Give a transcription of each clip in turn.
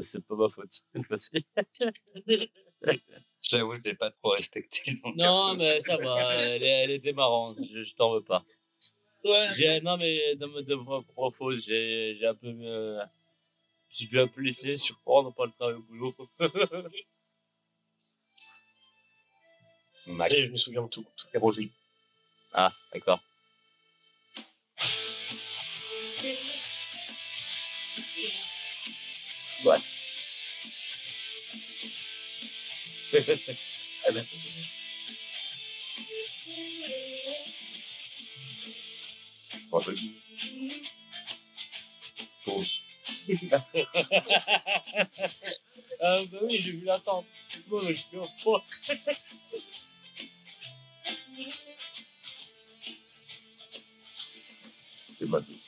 C'est pas ma faute cette fois-ci. J'avoue, je l'ai pas trop respecté ton Non, perso. mais ça va, elle était marrante, je t'en veux pas. Ouais. Non, mais de ma propre faute, j'ai un peu, j'ai pu un peu laisser surprendre par le travail au boulot. Et je me souviens de tout. Et Roselyne. Ah, d'accord. Ouais. Ah ben. Roselyne. Pause. Ah bah oui, j'ai vu l'attente. Excuse-moi, mais je suis au fond. C'est ma vie.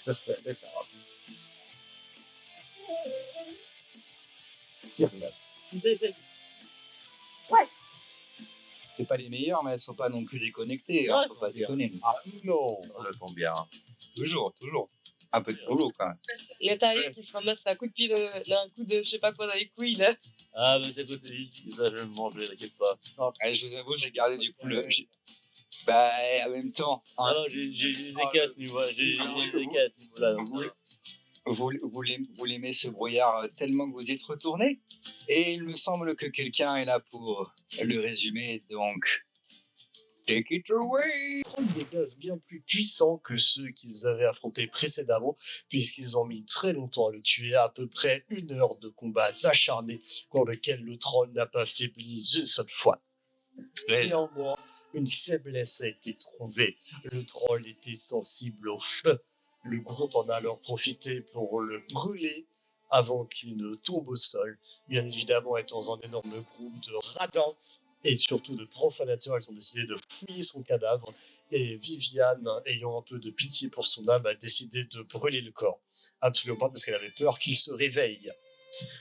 Ça se fait avec C'est pas les meilleures, mais elles sont pas non plus déconnectées. Non, Hein, elles faut sont pas bien. déconner. Ah non, elles sont bien. Toujours. Un peu de boulot quand même. Nathalie qui se ramasse un coup de pied, un coup de je sais pas quoi dans les couilles là. Ah, mais c'est côté ici, ça je vais le manger, t'inquiète pas. Allez, je vous avoue, j'ai gardé du coup Bah, en même temps, Ah hein, non, j'ai des écarts à ce niveau-là, j'ai des écarts à ce niveau-là. Donc, vous l'aimez ce brouillard tellement que vous y êtes retourné. Et il me semble que quelqu'un est là pour le résumer, donc take it away. des gaz bien plus puissants que ceux qu'ils avaient affrontés précédemment, puisqu'ils ont mis très longtemps à le tuer, à peu près 1 heure de combats acharnés, pour lequel le troll n'a pas faibli une seule fois. Néanmoins, une faiblesse a été trouvée. Le troll était sensible au feu. Le groupe en a alors profité pour le brûler avant qu'il ne tombe au sol. Bien évidemment, étant un énorme groupe de radins et surtout de profanateurs, ils ont décidé de fouiller son cadavre. Et Viviane, ayant un peu de pitié pour son âme, a décidé de brûler le corps. Absolument pas, parce qu'elle avait peur qu'il se réveille.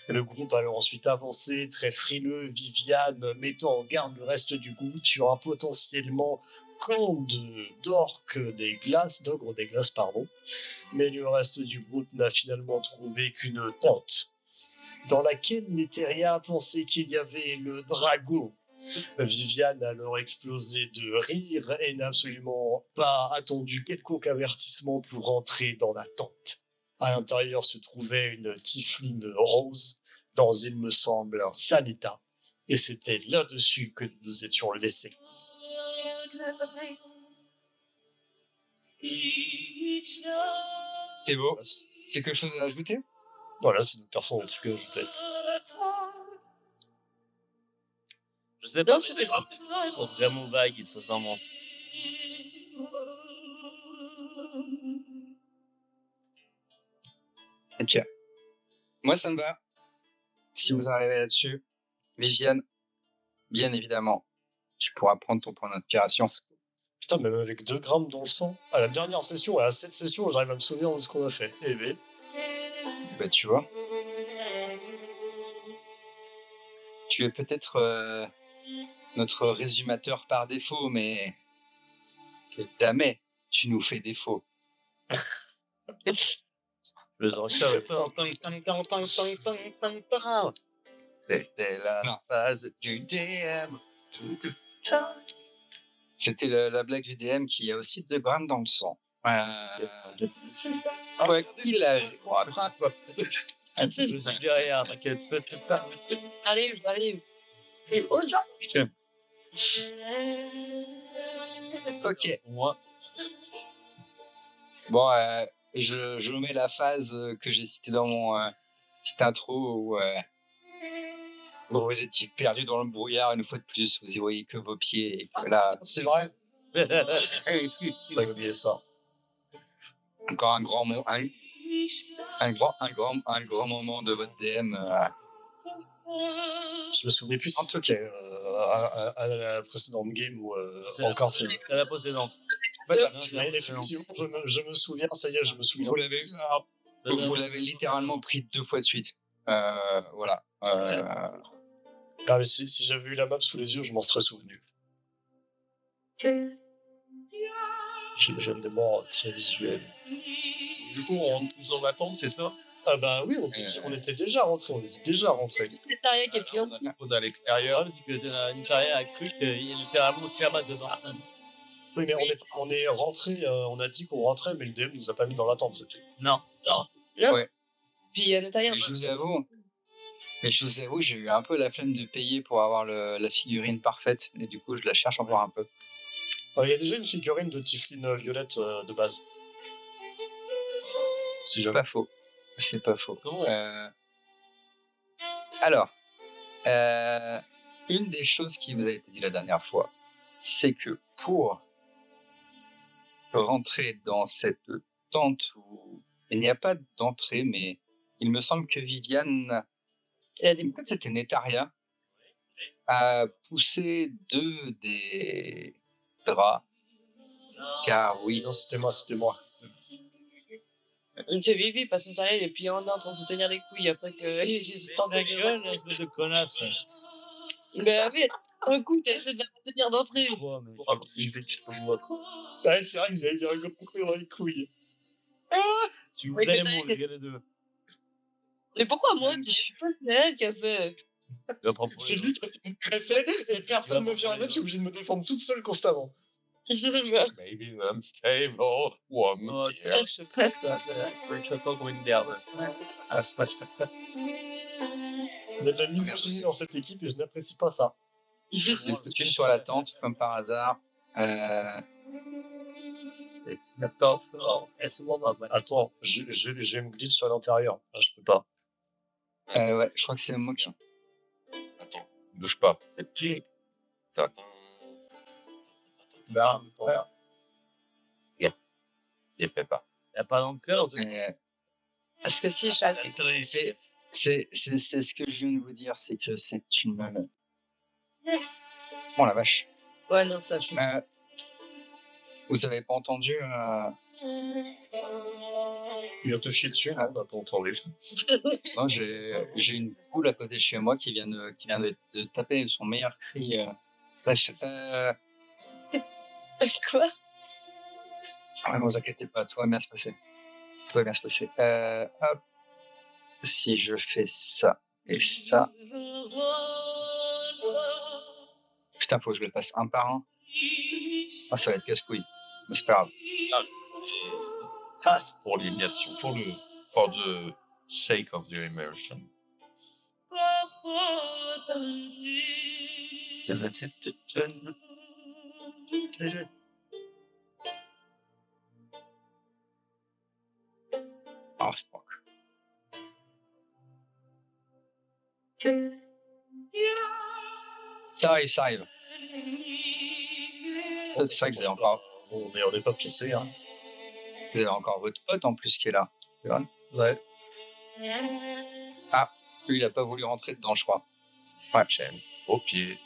Le groupe a ensuite avancé, très frileux, Viviane mettant en garde le reste du groupe sur un potentiellement camp d'ogres des glaces, mais le reste du groupe n'a finalement trouvé qu'une tente, dans laquelle Neteria pensait qu'il y avait le dragon. Viviane a alors explosé de rire et n'a absolument pas attendu quelconque avertissement pour entrer dans la tente. À l'intérieur se trouvait une tiefling rose dans, il me semble, un sale état. Et c'était là-dessus que nous nous étions laissés. C'est beau. Quelque chose à ajouter? Voilà, c'est une personne en tout cas ajoutée. je sais pas, Non, mais je c'est sais pas. ils sont vraiment vagues, sincèrement. Ok. Moi, ça me va. Si vous arrivez là-dessus, Viviane, bien évidemment, tu pourras prendre ton point d'inspiration. Putain, même avec 2 grammes dans le sang, à la dernière session et à cette session, j'arrive à me souvenir de ce qu'on a fait. Eh ben, Bah, tu vois. Tu es peut-être notre résumateur par défaut, mais jamais tu nous fais défaut. Je les savais pas. C'était la Non. phase du DM. C'était la blague du DM qui a aussi 2 grammes dans le sang. Quoi qu'il arrive. Je suis derrière, t'inquiète. J'arrive. Et oh, Ok. Moi, Bon, je mets la phase que j'ai citée dans mon petite intro où vous étiez perdu dans le brouillard une fois de plus. Vous y voyez que vos pieds. Et que là, c'est vrai. T'as oublié ça. encore un grand moment de votre DM. Je me souvenais plus En si tout c'était à la précédente game ou encore. c'est la précédente. Effectivement, je me souviens, ça y est, je me souviens. Vous l'avez littéralement pris 2 fois de suite. Voilà. Ah, mais si j'avais eu la map sous les yeux, je m'en serais souvenu. J'aime des morts très visuels. Du coup, on est en attente, c'est ça? Ah bah oui, on était déjà rentrés, on était déjà rentrés. Netaria qui est pire. On a fait à Le l'extérieur. problème, c'est que Nitaria a cru qu'il y a littéralement Tiamat dedans. Oui, mais on est rentrés, on a dit qu'on rentrait, mais le DM nous a pas mis dans l'attente, c'est tout. Non. Non. Ouais. Puis Netaria. Je vous avoue, j'ai eu un peu la flemme de payer pour avoir la figurine parfaite, et du coup, je la cherche encore un peu. Il y a déjà une figurine de Tiflin violette de base. Si C'est jamais. pas faux. C'est pas faux. Comment Alors, une des choses qui vous a été dit la dernière fois, c'est que pour rentrer dans cette tente où il n'y a pas d'entrée, mais il me semble que Viviane, Il y a des... peut-être c'était Netaria, a poussé 2 des draps. Car oui, Non, c'était moi. C'est Vivi, parce que Netaria, il est plié en deux en train de se tenir les couilles après que. Il se tente Ta gueule, espèce de connasse. Bah oui, un coup, t'as essayé de la tenir d'entrée. Ouais, mais il fait que je peux me voir. Ouais, c'est vrai que j'avais dit un gros coup dans les couilles. Tu vous Oui, allez mais t'as- mourir les deux. Mais pourquoi moi? C'est pas elle qui a fait. C'est lui qui s'est pressé et personne ne me vient à mettre, je suis obligé de me défendre toute seule constamment. Maybe unstable one. Oh, tu sais, je crève, là. Je t'entends comme une merde. Ah, c'est pas Il y a de la misogynie dans cette équipe et je n'apprécie pas ça. je vous ai foutu sur la tente, comme par hasard. Attends, laisse-moi ma main. Attends, je vais me glitch sur l'intérieur. Ah, je peux pas. Ouais, je crois que c'est moi qui. Attends, bouge pas. Qui Tac. Ben, frère. Il fait pas. Y'a pas d'encœur, c'est Parce que si, chasse. C'est ce que je viens de vous dire, c'est que c'est une. Oh la vache. Ouais, non, ça, je Vous avez pas entendu Tu viens te chier dessus, hein, on n'a pas entendu. Non, j'ai une poule à côté de chez moi qui vient de taper son meilleur cri. Bref, Quoi? ne vous inquiétez pas, tout va bien se passer. Tout va bien se passer. Hop. Si je fais ça et ça. Putain, faut que je le fasse un par un. Ah, ça va être casse-couille. Mais c'est pas grave. Tasse pour l'immersion, for the sake of the immersion. Ah, je crois. Ça arrive, ça arrive. C'est vrai que On n'est pas pissé, hein. vous avez encore votre pote en plus qui est là. Tu vois. Ouais. Ah, lui, il a pas voulu rentrer dedans, je crois. Ouais, Chaîne au pied.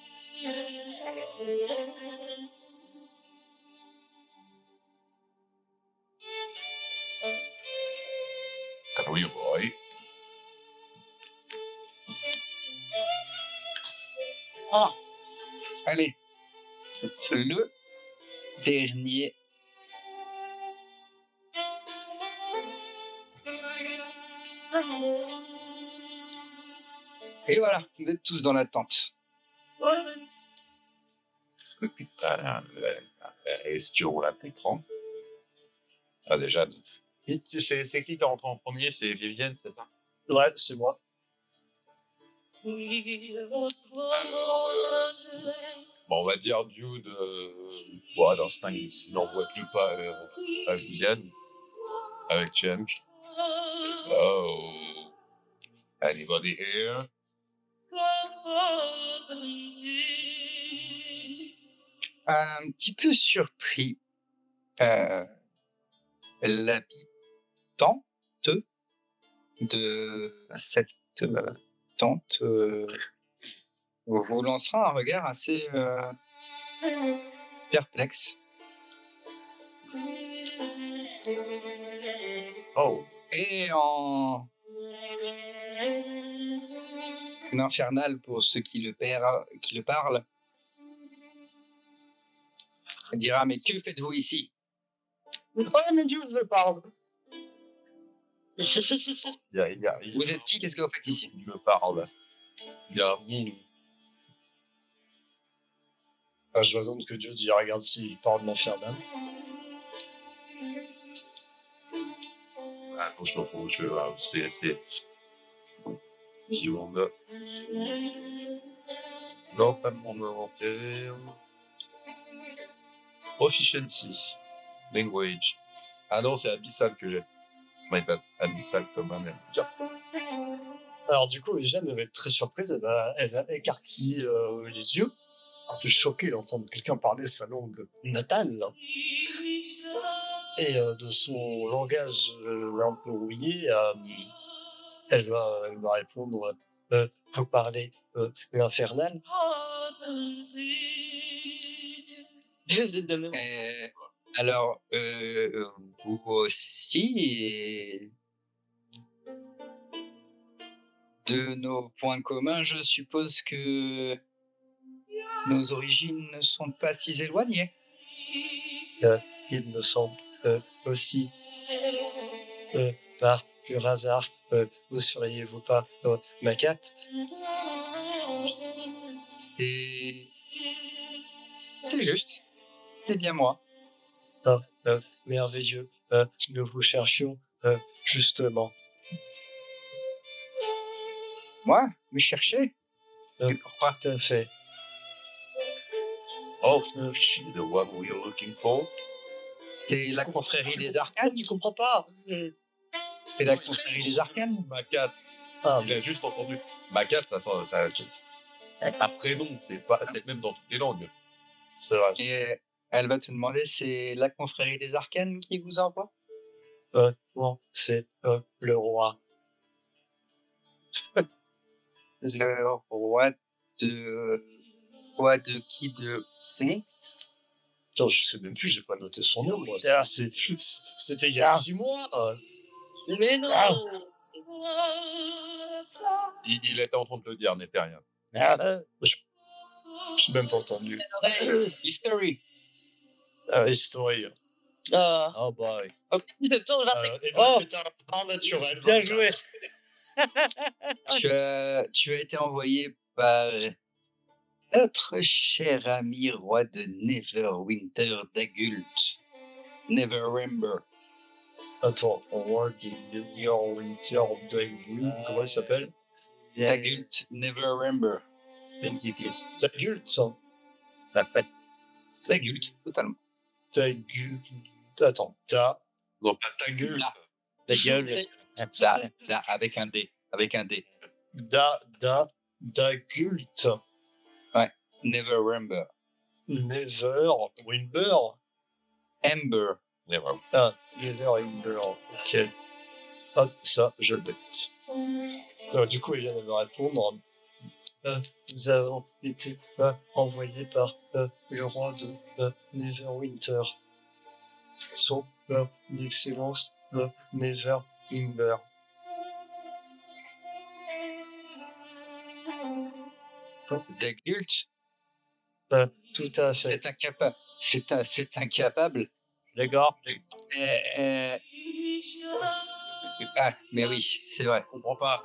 Ah oui, boy. Ah, allez. Le dernier. Et voilà, vous êtes tous dans la tente. Est-ce que on l'a pris 30? Ah, déjà. C'est qui rentre en premier? C'est Vivienne, c'est ça? Ouais, c'est moi. Bon, on va dire Dude. Bon, dans ce temps, il n'envoie plus pas à Vivienne avec James. Oh. Anybody here? Un petit peu surpris, l'habitante de cette tente vous lancera un regard assez perplexe. Oh. Et en infernal pour ceux qui le parlent, dira: mais que faites-vous ici? Oh mon Dieu, je le parle. Vous êtes qui? Qu'est-ce que vous faites ici? Il me parle. Bienvenue. Ah, je vois donc que Dieu dit regarde s'il parle de l'Infernal. Ah, non, je comprends. C'est. Guillaume. Non, pas mon inventaire. Proficiency. Language. Ah non, c'est Abyssal que j'ai. My bad. Abyssal comme un tiens. Alors du coup, Viviane va être très surprise, elle va écarquiller les yeux, un peu choquée d'entendre quelqu'un parler sa langue natale. Et de son langage un peu rouillé, elle va répondre vous parlez l'infernal. Vous êtes de même. Alors, vous aussi, et de nos points communs, je suppose que nos origines ne sont pas si éloignées. Il me semble aussi, par pur hasard, ne seriez-vous pas Macat? C'est juste. C'est bien moi. Merveilleux, nous vous cherchions justement. Moi? Me chercher? Et pourquoi? Tout à fait. Oh, she the one we're looking for. C'est la confrérie des arcanes? Tu comprends pas? C'est la confrérie des arcanes? Macat. Ah, Il a juste entendu. Macat, ça c'est un prénom, c'est le même dans toutes les langues. c'est vrai. Et elle va te demander, c'est la confrérie des arcanes qui vous envoie? Non, c'est le roi. Le roi de... Roi de qui? De... Attends, je sais même plus, j'ai pas noté son nom, moi. C'était il y a 6 mois. Mais non. Il était en train de le dire, n'était rien. J'ai même pas entendu. History. History. Ah. Oh boy. Oh, putain, attends, j'arrête. Et ben, Oh. c'est un naturel. Bien 24. joué. Tu as été envoyé par notre cher ami roi de Neverwinter d'Agult. Neverember. Attends, roi du Winter Daggult, comment il s'appelle? D'Agult, Neverember. C'est un petit fils. Daggult, ça. Parfait. D'Agult, totalement. Daggult. Attends, Non, pas ta gueule. Là. Ta gueule. Da, avec un D. Avec un D. Daggult. Neverember. Neverwinter. Ember. Never. Ah, Neverwinter. Ok. Hop, ça, je le note. Alors, du coup, il vient de me répondre. Nous avons été envoyés par le roi de Neverwinter. Son excellence Neverember. D'Agult. Tout à fait. C'est incapable. C'est incapable. D'accord. Ah, mais oui, c'est vrai. Je comprends pas.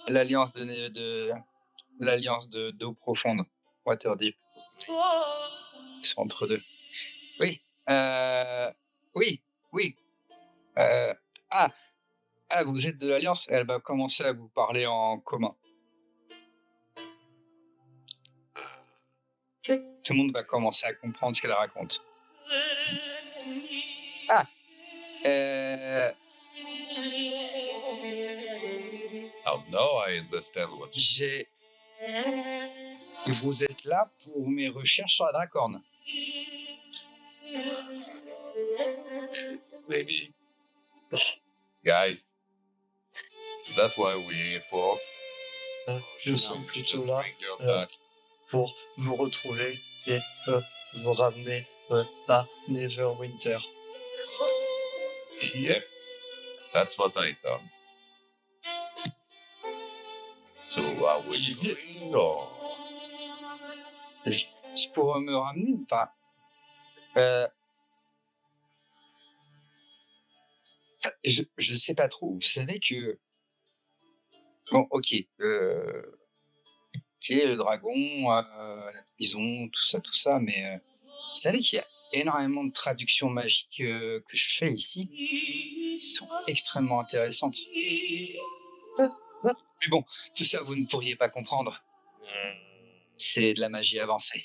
L'alliance l'alliance d'eau profonde, Waterdeep, c'est entre deux. Oui, oui. Vous êtes de l'alliance. Elle va commencer à vous parler en commun. Tout le monde va commencer à comprendre ce qu'elle raconte. Oh, now I understand what Vous êtes là pour mes recherches sur la dracorne. maybe. Guys, that's why we're here for. Nous sommes plutôt là pour vous retrouver et vous ramener à Neverwinter. Yep, that's what I thought. So are we going or? Pour me ramener, enfin, Je sais pas trop. Vous savez que... Bon, ok. Ok, le dragon, la prison, tout ça, mais vous savez qu'il y a énormément de traductions magiques que je fais ici, qui sont extrêmement intéressantes. Mais bon, tout ça, vous ne pourriez pas comprendre. C'est de la magie avancée.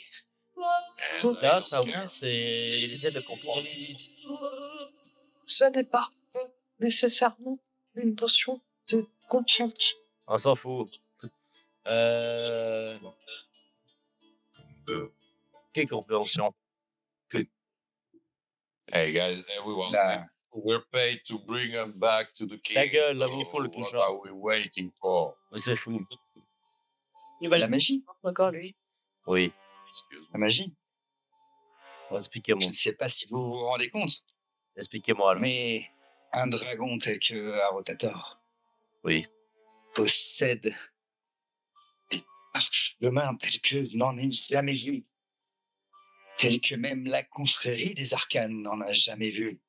Là, ça, oui, c'est. Il essaie de comprendre. Ce n'est pas nécessairement une notion de confiance. On s'en fout. Quelle compréhension. Hey guys, everyone, Là, we're paid to bring him back to the king. Ta gueule, là, vous so faut le what cliché. are we waiting for? Mais c'est fou. Il va la le magie. encore, lui. Oui. Excuse me. La magie. Expliquez-moi. Je ne sais pas si vous vous rendez compte, Expliquez-moi alors. mais un dragon tel que Arotator Oui. possède des parchemins tels que je n'en ai jamais vu, tels que même la confrérie des arcanes n'en a jamais vu.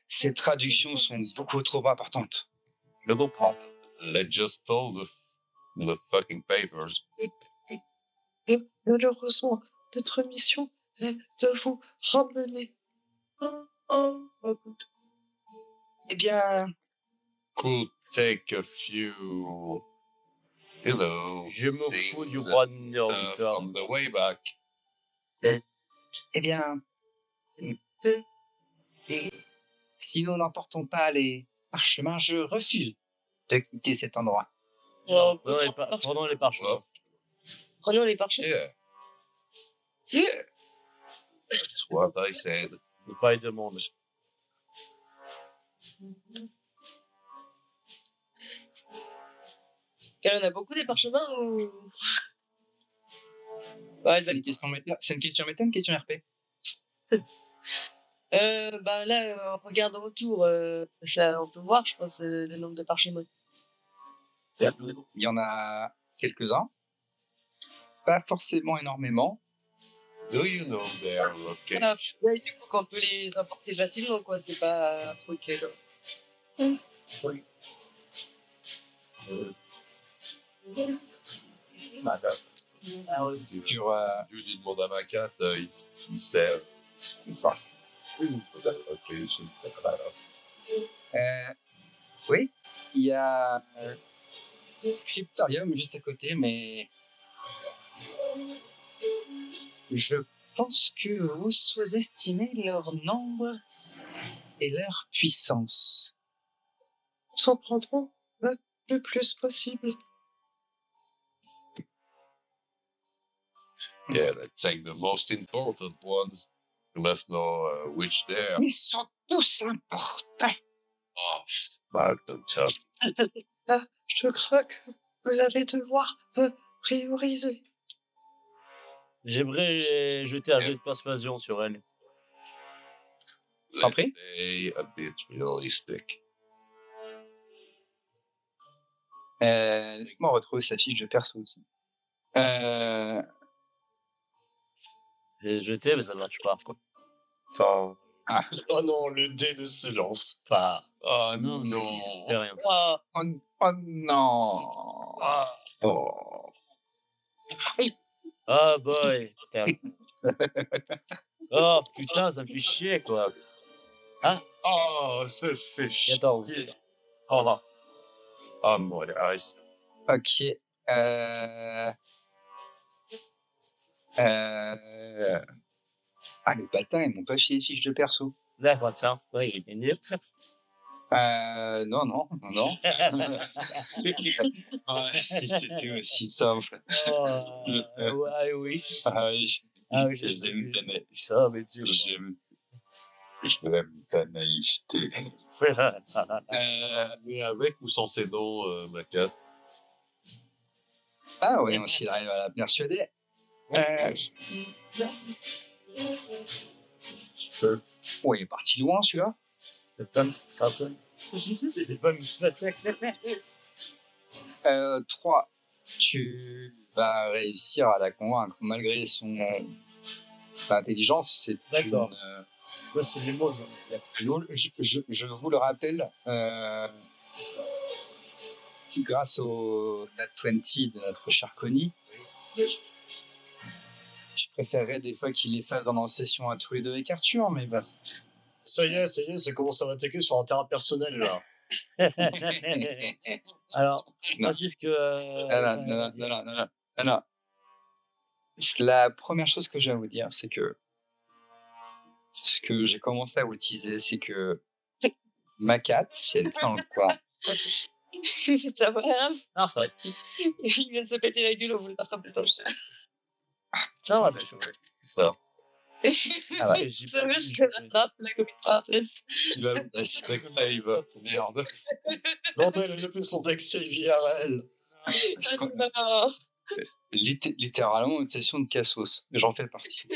Ces traductions sont beaucoup trop importantes. Je comprends. Let's just hold the fucking papers. Et malheureusement, notre mission est de vous ramener un goutte. Eh bien, Could take a few, you know, Je me things fous du roi de from Nord. the way back. eh bien, si nous n'emportons pas les parchemins, je refuse de quitter cet endroit. Non, Prenons les parchemins. Prenons les parchemins. Yeah, that's what I said. C'est pas les demandes. On a beaucoup des parchemins ou... Ouais, C'est une question méta, c'est une question méta, une question RP. bah là, en regardant autour, ça, on peut voir, je pense, le nombre de parchemins. Il y en a quelques-uns, pas forcément énormément. Do you know they're okay? Voilà, ouais, du coup, qu'on peut les emporter facilement, quoi. C'est pas un truc. Sur, Tu demandes à ma carte, il sert. Ça. Ok, c'est pas grave. oui, il y a Scriptorium juste à côté, mais je pense que vous sous-estimez leur nombre et leur puissance. Nous s'en prendrons le plus possible. Yeah, let's take the most important ones. You must know which they are. Ils sont tous importants. Oh, fuck the top. Je crains que vous allez devoir prioriser. J'aimerais jeter un jet de persuasion sur elle. T'en prie. Let's stay a bit realistic. Laisse-moi retrouver sa fiche de perso aussi. J'ai jeté, mais ça ne marche pas. Attends. Oh non, le dé ne se lance pas. Oh Non, non. ça fait rien. Ah, Oh non. Oh. Oh boy. Putain. Oh putain, ça me fait chier quoi. Oh, ça fait chier. 14. Oh là. Oh mon dieu. Ok. Ah, les bâtards, ils m'ont pas fié les fiches de perso. D'accord, tiens. Ouais, il est gagné. Non. Si c'était aussi simple. Ouais, oui. J'aime Ça, mais tu j'aime ta naïveté. Mais avec ou sans ces noms, ma carte? Ah ouais, s'il arrive à la persuader. Ouais, il est parti loin celui-là. Ça sonne. C'est des bonnes classiques. 3. Tu vas réussir à la convaincre malgré son intelligence. C'est D'accord. Moi, c'est les mots, j'en ai Je vous le rappelle, grâce au Nat 20 de notre cher Connie, je préférerais des fois qu'il les fasse dans la session à tous les deux avec Arthur, mais bah. Ça y est, ça commence à m'attaquer sur un terrain personnel, là. Alors, Non. vas-y, ce que. Non. La première chose que j'ai à vous dire, c'est que ce que j'ai commencé à vous teaser, c'est que ma cat, si elle était dans le coin, Ça va, hein? Non, ça va être. Il vient de se péter la gueule, on voulait pas se rappeler dans le chat. Ça va, ça. ah ouais, J'ai Ça pas va, vu, je rattrape la copine parfaite. Il a respect Eve. Merde. Bordel, elle a fait son texte IRL. c'est quoi- Ah, littéralement une session de cassos. J'en fais partie.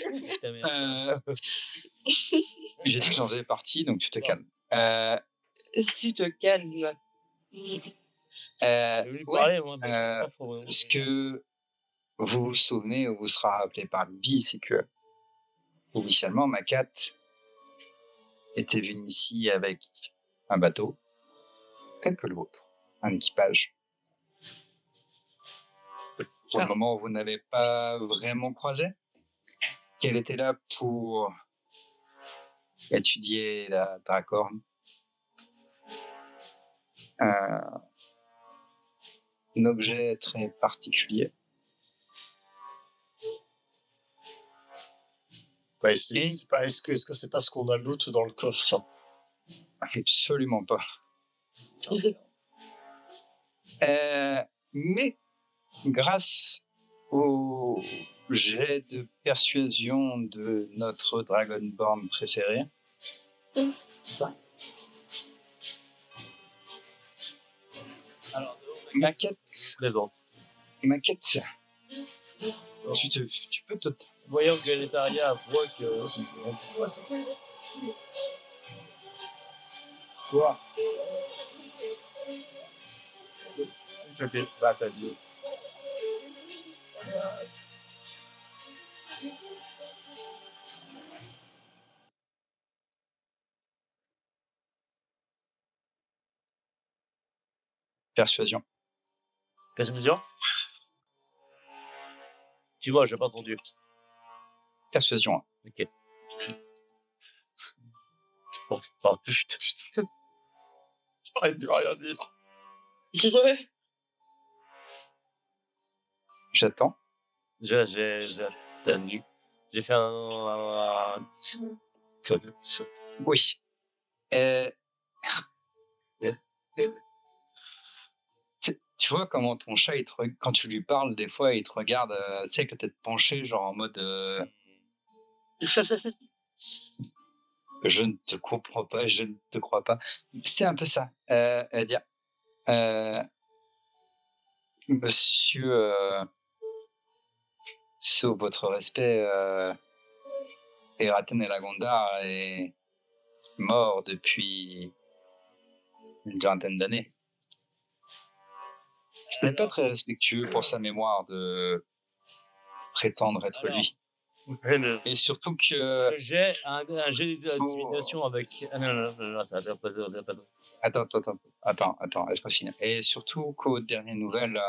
Ta mère. J'ai dit que j'en faisais partie, donc tu te Bon. calmes. tu te calmes. J'ai voulu Ouais, parler, moi, mais euh, pas fort, ce que vous vous souvenez ou vous sera rappelé par Bibi, c'est que initialement, ma cat était venue ici avec un bateau, tel que le vôtre, un équipage. Pour le moment, vous n'avez pas vraiment croisé, qu'elle était là pour étudier la dracorne. Un objet très particulier. Ouais, c'est pas, est-ce que c'est pas ce qu'on a loot dans le coffre, hein? Absolument pas. Mais grâce au jet de persuasion de notre Dragonborn préféré, Alors, ma quête, plaisante. tu peux te... Voyons que l'Etaria voit que c'est histoire. Ok, bah, ça dit. Persuasion. Qu'est-ce que tu dis? Tu vois, j'ai pas entendu. Persuasion. Ok. Oh putain. Arrête de rien dire. Ouais. J'attends. J'ai tenu. J'ai fait un... Oui. Tu vois comment ton chat, quand tu lui parles, des fois, il te regarde, tu sais, que t'es penché, genre en mode je ne te comprends pas, je ne te crois pas. C'est un peu ça. Elle va dire Monsieur, sous votre respect, Eraten Elagondar est mort depuis une vingtaine d'années. Ce n'est pas très respectueux pour sa mémoire de prétendre être Alors, lui. Et surtout que j'ai un jet d'intimidation avec. Ah non, ça va pas. Attends, laisse-moi finir. Et surtout qu'aux dernières nouvelles,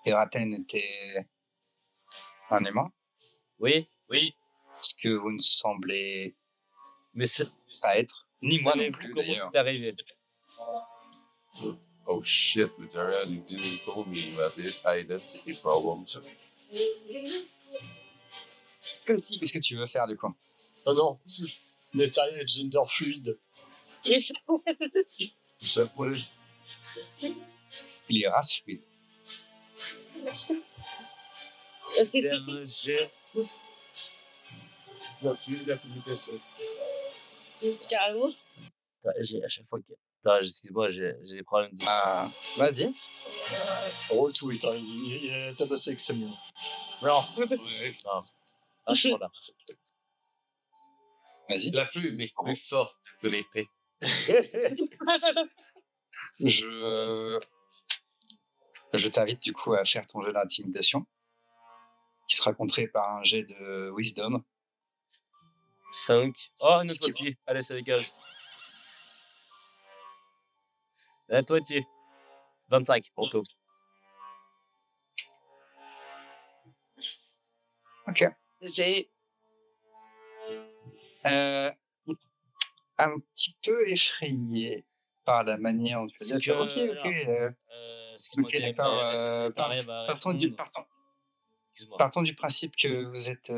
Eraten était un humain, Oui, ce que vous ne semblez mais c'est. pas être, ni moi non Savez-vous plus comment d'ailleurs. c'est arrivé? Oh shit, Luther, you didn't tell me about this identity problems. Comme si. Qu'est-ce que tu veux faire du coup? Ah non, Netaria est gender fluide. Ça pourrait. Il est race fluide. J'ai un jet. D'implication. Carrément. J'ai à chaque fois que. Attends, excuse-moi, j'ai des problèmes de. Ah, vas-y. Roll to it, hein, il a tabassé avec sa main. Non, Ouais. non. Ah, je prends là. Vas-y. La plume est plus forte que l'épée. Je t'invite du coup à faire ton jeu d'intimidation, qui sera contré par un jet de wisdom. 5. Oh, une Ce qui- moitié. Allez, ça dégage. La moitié. 25, pour tout. Ok. J'ai. Un petit peu effrayé par la manière dont tu Parce as dit. Ok, que, ok. alors, excuse-moi, Ok, d'accord. t'arrives à Partons répondre. Excuse-moi. partons du principe que vous êtes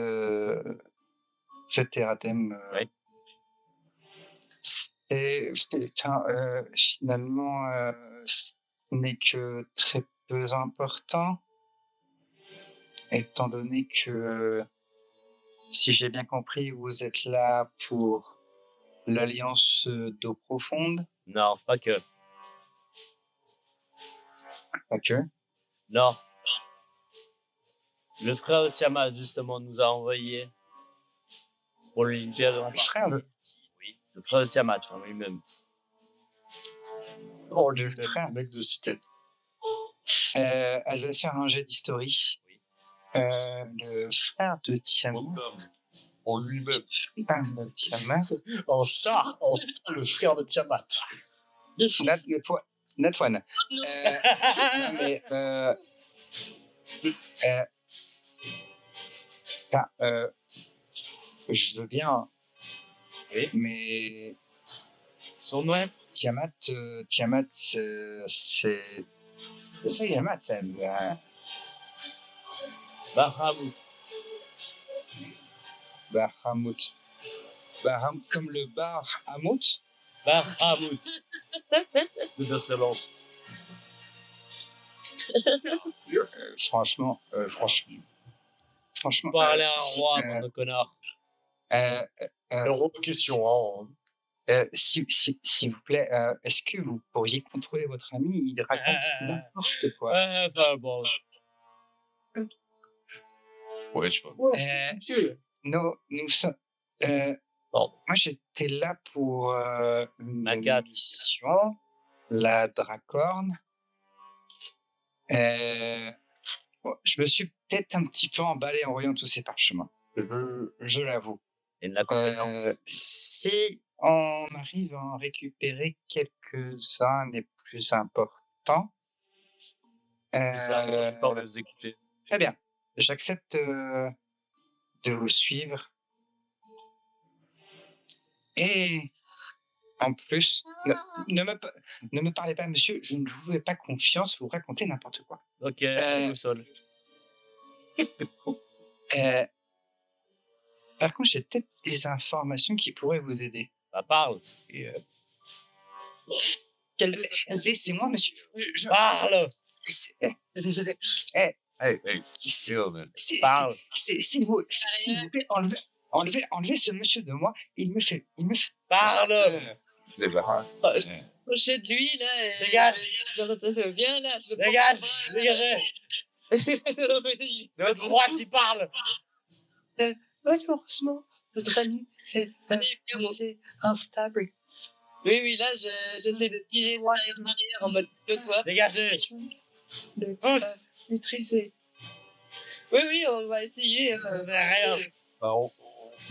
Eratem. Oui. Finalement, ce n'est que très peu important, étant donné que, si j'ai bien compris, vous êtes là pour l'Alliance d'eau profonde. Non, pas que. Ok. Non. Le frère de Tiamat, justement, nous a envoyé pour le libérer en Le frère de- Oui, le frère de Tiamat, en lui-même. Oh, Le le frère. mec de cité. Elle va faire un jet d'historie. Le frère de Tiamat. En lui-même. Frère de Tiamat. En ça, le frère de Tiamat. Nat one. Non, mais je veux bien, Oui. mais Son nom est Tiamat, c'est ça, Tiamat, Bahamut. Bahamut. Comme le bar Hamout. Bahamut. C'est excellent. Franchement, Parler à un roi, bande de connards. Euro question, hein. S'il vous plaît, est-ce que vous pourriez contrôler votre ami? Il raconte n'importe quoi. Enfin, bon. Ouais, je sais pas. Ouais, monsieur. Nous sommes. Pardon. Moi, j'étais là pour Ma une carte. mission, la Dracorne. Bon, je me suis peut-être un petit peu emballé en voyant tous ces parchemins. Je l'avoue. Et de la compétence. Si on arrive à en récupérer quelques-uns des plus importants, Ça, j'ai peur de vous écouter. très bien. J'accepte de vous suivre. Et en plus, ne me parlez pas, monsieur, je ne vous fais pas confiance, vous racontez n'importe quoi. Ok, au sol. Par contre, j'ai peut-être des informations qui pourraient vous aider. Bah, parle. Et, laissez-moi, monsieur. Parle. Hey, hey, chill, man. Parle. S'il vous plaît, enlevez ce monsieur de moi. Il me fait. Parle. Les barres. Proche de lui, là. Dégage. Viens là. Je veux pas Dégage. comprendre. Dégagez. C'est votre roi qui parle. Malheureusement, notre ami est Allez, viens, moi. assez instable. Oui, là, j'essaie de tirer en arrière en mode de toi. Dégagez. Ne Tous. pas maîtriser. Oui, on va essayer. Ça sert à rien. Bah, on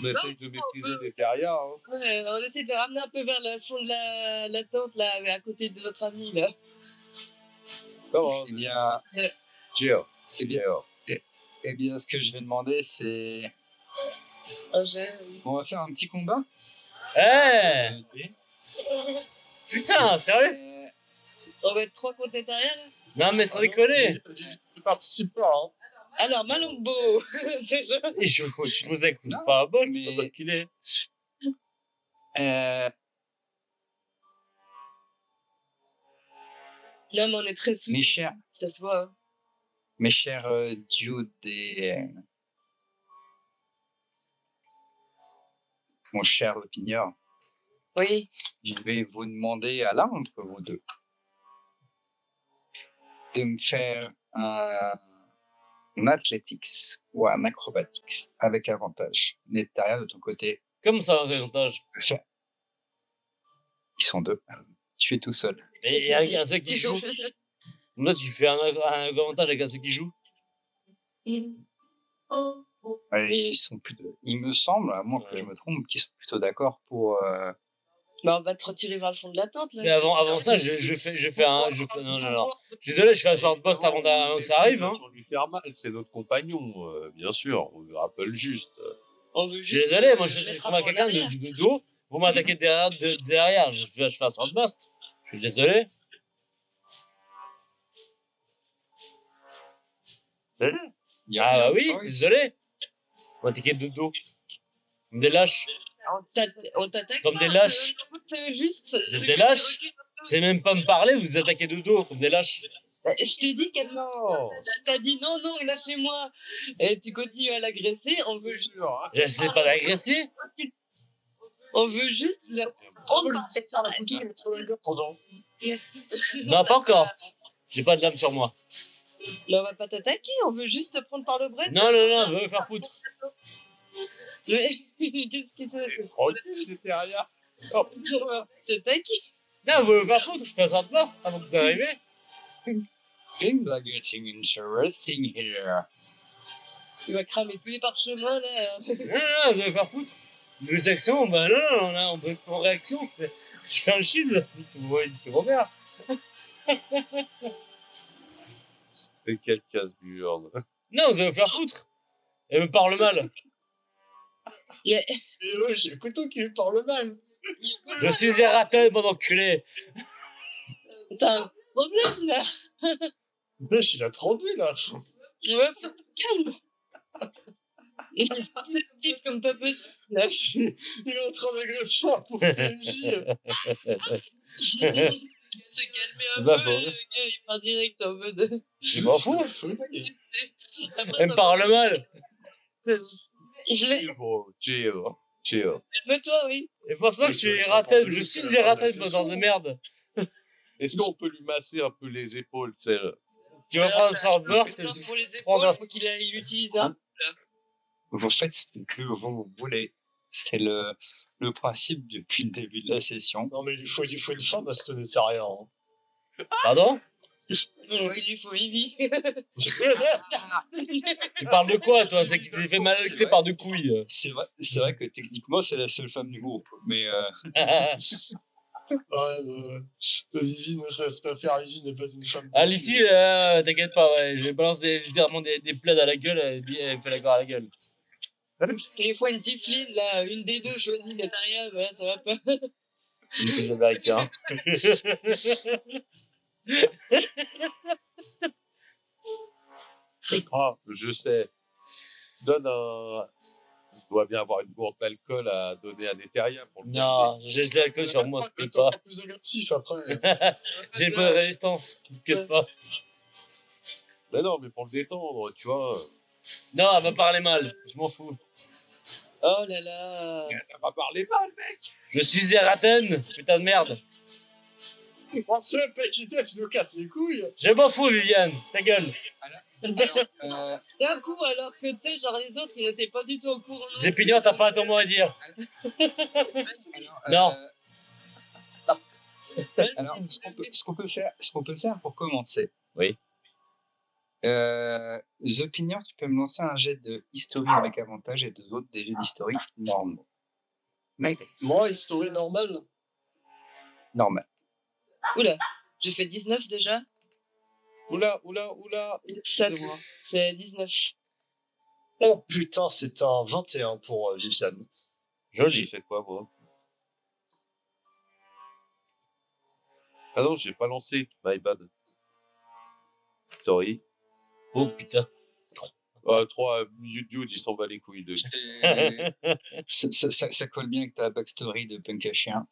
essaye de maîtriser les carrières. Hein. Ouais, on essaie de ramener un peu vers le fond de la tente, là, à côté de notre ami, là. Comment? Eh bien, Chill. eh bien, eh bien, ce que je vais demander, c'est. Un jet, oui. On va faire un petit combat. Eh. Ok. Putain, sérieux? On va être 3 contre l'intérieur, là. Non, mais sans déconner. Je participe pas, hein. Alors, Malongbo. Déjà. Et je vous écoute Non, pas à bol, mais- mais qu'il est. Non, mais on est très soudés. Ça se voit, hein. Mes chers Dude et mon cher Opignor, Oui. je vais vous demander à l'un d'entre vous deux de me faire un athletics ou un acrobatics avec avantage. Netaria, de ton côté, Comme ça, un avantage. ils sont deux. Tu es tout seul. Et il y a un seul qui joue. Là, tu fais un avantage avec un seul qui joue. Et ils sont plutôt, il me semble, à moins que je me trompe, qu'ils sont plutôt d'accord pour. Bah, on va te retirer vers le fond de la tente, là. Mais avant ça, je fais un. Non, non, non. Je suis désolé, je fais un sort de poste avant que ça arrive. Hein. Lui faire mal, c'est notre compagnon, bien sûr. On lui rappelle juste. On veut Je suis juste. désolé, moi je suis mettre comme un à peu en quelqu'un arrière. de dos. Vous m'attaquez derrière. Je fais un sort de poste. Je suis désolé. Il y a Ah bah autre oui, choix. désolé. Vous m'attaquez de dos. Comme des lâches. On t'attaque Comme pas, des lâches. juste. Vous êtes des lâches. C'est même pas me parler, vous vous attaquez de dos comme des lâches. Je t'ai dit qu'elle. Non. T'as dit non, non, lâchez-moi. Et tu continues à l'agresser. On veut juste. J'essaie pas d'agresser. On veut juste la prendre par cette la couteau, il sur la gueule pendant. Non, pas encore. J'ai pas de lame sur moi. Là, on va pas t'attaquer, on veut juste te prendre par le bras. Non, non, non, veux me faire foutre. Mais qu'est-ce que c'est? Tranquille, t'étais rien. On va t'attaquer. Non, veux me faire foutre, je fais un sort de poste avant que vous arriviez. Things are getting interesting here. Tu vas cramer tous les parchemins, là. Non, non, non, vous allez me faire foutre. Deux actions, bah non, non, en réaction, je fais un shield. C'est Robert. Et quel casse-burne. Non, vous allez me faire foutre. Elle me parle mal. Et ouais, j'ai le couteau qui lui parle mal. Je suis Eratel, mon enculé. T'as un problème, là. Wesh, il a trop bu, là. Ouais, faut que tu te calmes. Et c'est susceptible comme pas possible, là. Il est en train d'agresser un pauvre PNJ. Se calmer C'est un pas peu, faux. le gars, il part direct en mode. Je m'en fous. Après, Elle me parle mal. Je vais. Chill, bro. Chill. Chill. Calme-toi, oui. Et pense pas que je suis Eratel. Je suis Eratel, bordel de merde. Est-ce qu'on peut lui masser un peu les épaules, tu sais Tu vas prendre un sort de beurre, c'est Non, pour les prendre épaules, un- faut qu'il utilise un. Vous faites ce que vous voulez. C'est le principe depuis le début de la session. Non, mais il lui faut une femme à ce Nettaria. Hein. Pardon? Il lui faut Ivy. Tu parles de quoi, toi? C'est qui t'es fait malaxer par deux couilles. C'est vrai que techniquement, c'est la seule femme du groupe. Mais Ouais, Vivi ne sait pas faire. Vivi n'est pas une femme. Alicie, t'inquiète pas, ouais. Je balance littéralement des plaids à la gueule, elle me fait la gueule à la gueule. Il faut une Tifline, là. Une des deux choisies, Nataria, voilà, ça va pas. C'est américain. Ah, je sais. Donne un. Il doit bien avoir une gourde d'alcool à donner à Neteria pour le Non, j'ai de l'alcool sur moi, T'es t'inquiète pas. encore plus agressif après. J'ai une bonne résistance, t'inquiète pas. Mais non, mais pour le détendre, tu vois. Non, elle va parler mal, je m'en fous. Oh là là. Elle va parler mal, mec. Je suis Eraten, putain de merde. On sait même pas qui t'es, tu nous casses les couilles. Je m'en fous, Viviane, ta gueule. D'un coup, alors que tu sais, genre les autres, ils n'étaient pas du tout au courant. Zépignon, t'as pas ton mot à dire. Non. Alors, ce qu'on peut faire pour commencer. Oui. The Pigneur, tu peux me lancer un jet de history avec avantage et deux autres des jets d'history normaux. Moi, history normale. Normal. Oula, j'ai fait 19 déjà. Oula. Ça, c'est 19. Oh putain, c'est un 21 pour Viviane. J'ai Joli. fait quoi, moi? Ah non, j'ai pas lancé. My bad. Sorry. Oh putain. 3 dude, il s'en bat les couilles de. Ça colle bien avec ta backstory de punk à chien.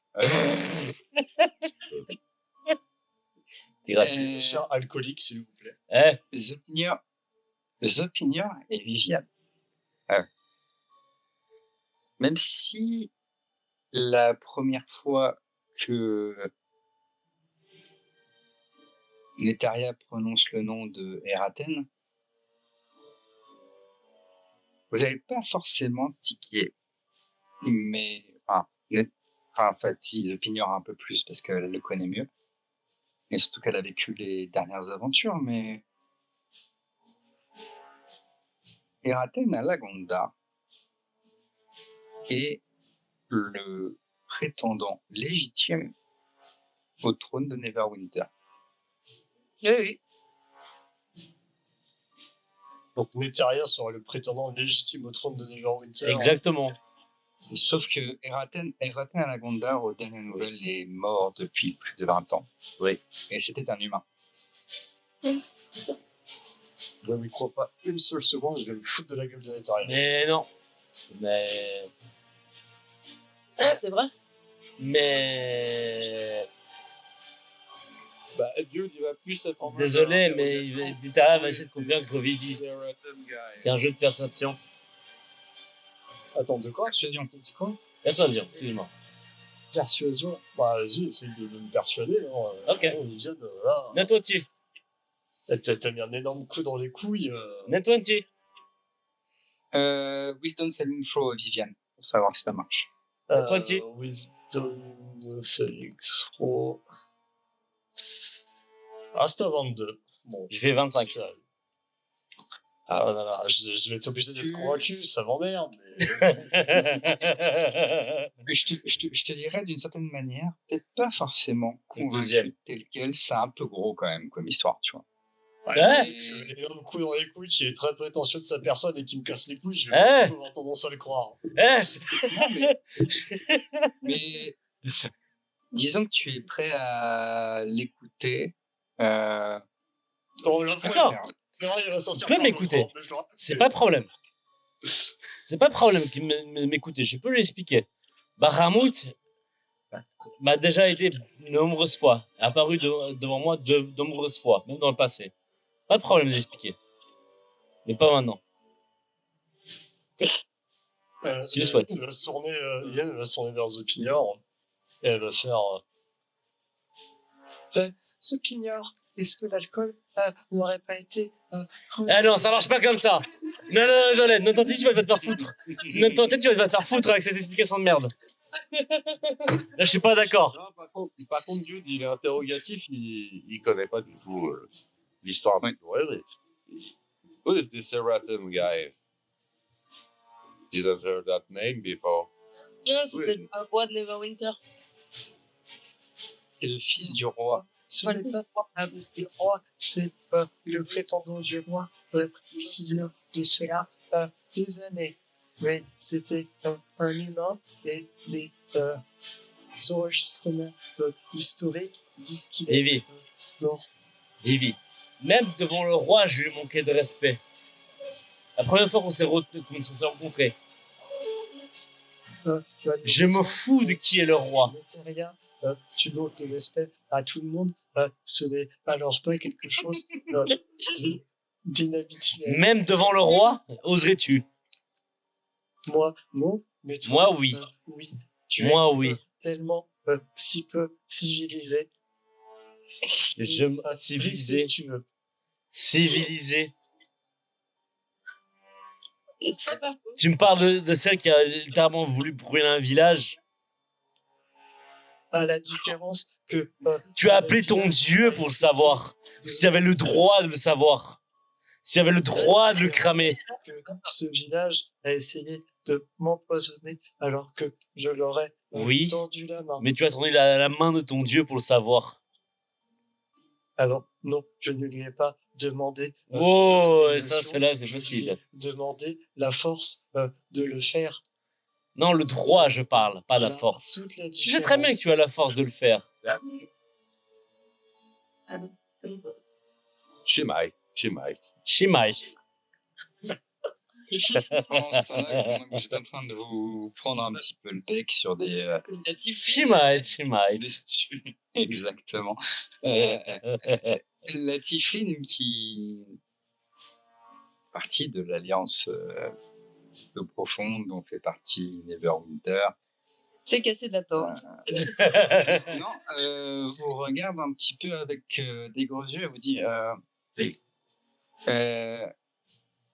C'est gratuit. Chien alcoolique, s'il vous plaît. Eh, The Pigneur et Viviane. Même si la première fois que Netaria prononce le nom de Eraten, vous n'avez pas forcément tiqué. Mais, en fait, si, The Pigneur un peu plus parce qu'elle le connaît mieux. Et surtout qu'elle a vécu les dernières aventures, mais Eraten Alagonda est le prétendant légitime au trône de Neverwinter. Oui. Donc Neteria serait le prétendant légitime au trône de Neverwinter. Exactement. Sauf que Eraten Alagonda, aux dernières nouvelles, est mort depuis plus de 20 ans. Oui. Et c'était un humain. Je ne crois pas une seule seconde, je vais me foutre de la gueule de Neteria. Mais non. Mais. Ah, c'est vrai. Mais. Bah, Dude, il va plus être en mode Désolé, mais Neteria va essayer de convaincre Vivi. Eraten guy. C'est un jeu de perception. Attends, de quoi? Persuasion. T'as dit quoi? Persuasion, excuse-moi. Persuasion? Bah vas-y, essaye de me persuader. Hein. Ok. Ils viennent là. Net 20. T'as mis un énorme coup dans les couilles. Net 20. Wisdom saving throw, Viviane, pour savoir si ça marche. 20. Wisdom saving throw. Ah, c'est un 22. Bon, Je fais 25. c'est- Ah là là. je vais être obligé d'être convaincu, ça m'emmerde. Mais... Je te dirais d'une certaine manière, peut-être pas forcément Le deuxième. convaincu tel quel, c'est un peu gros quand même comme histoire, tu vois. Ouais, Ouais. je mets un énorme coup dans les couilles qui est très prétentieux de sa personne et qui me casse les couilles, je vais Ouais. pas avoir tendance à le croire. Eh, Non, mais disons que tu es prêt à l'écouter. Oh, la D'accord. Non, il va sortir Tu peux par m'écouter. l'autre, mais je le rappelle. c'est pas problème. C'est pas problème qu'il m'écouter. Je peux lui expliquer. Bahamut m'a déjà aidé de nombreuses fois. Apparu devant moi de nombreuses fois, même dans le passé. Pas de problème de l'expliquer. Mais pas maintenant. Si je le souhaite. Elle va se tourner, Yann, elle va se tourner vers Zopignor et elle va faire. Zopignor, est-ce que l'alcool n'aurait pas été. Ah non, ça marche pas comme ça. Non, non, désolé. Non, tu vas te faire foutre. Non, tu vas te faire foutre avec cette explication de merde. Là, je suis pas d'accord. Non, par contre, Dude, il est interrogatif, il connaît pas du tout l'histoire Oui. du Royal. Who is this Eraten guy? Didn't hear that name before. Non, c'était le roi de Neverwinter. C'est le fils du roi. Ce n'est pas le roi, c'est le prétendant du roi, ici, de cela, des années. Mais c'était un humain et les enregistrements historiques disent qu'il est Evie, mort. Evie. Même devant le roi, je lui manquais de respect. La première fois qu'on s'est rencontrés. Tu as Je me fous de qui est le roi. Neteria, tu manques de respect à tout le monde. Ce n'est alors pas quelque chose d'inhabituel. Même devant le roi, oserais-tu? Moi, non, mais toi, Moi, oui. oui. Tu Moi, es oui. tellement si peu civilisé. Je me Brise civilisé. si tu veux. Civilisé. C'est pas faux. Tu me parles de celle qui a littéralement voulu brûler un village. À la différence que. Tu as appelé ton Dieu pour le savoir. Si tu avais le droit de le savoir. Si tu avais le droit de le cramer. Que ce village a essayé de m'empoisonner alors que je leur ai Oui. tendu la main. Mais tu as tendu la main de ton Dieu pour le savoir. Alors, non, je ne lui ai pas demandé. Oh, d'autorisation. ça, celle-là, c'est Je facile. lui ai demandé la force de le faire. Non, le droit, je parle, pas la Là, force. toute la Je sais différence. très bien que tu as la force de le faire. Ah non, c'est bon. She might. She might. She might. Pendant ce temps-là, vous êtes en train de vous prendre un petit peu le bec sur des. She might, she might. Exactement. La Tiflin qui partie de l'alliance de profonde dont fait partie Neverwinter. C'est cassé de la porte. Non, vous regarde un petit peu avec des gros yeux et vous dit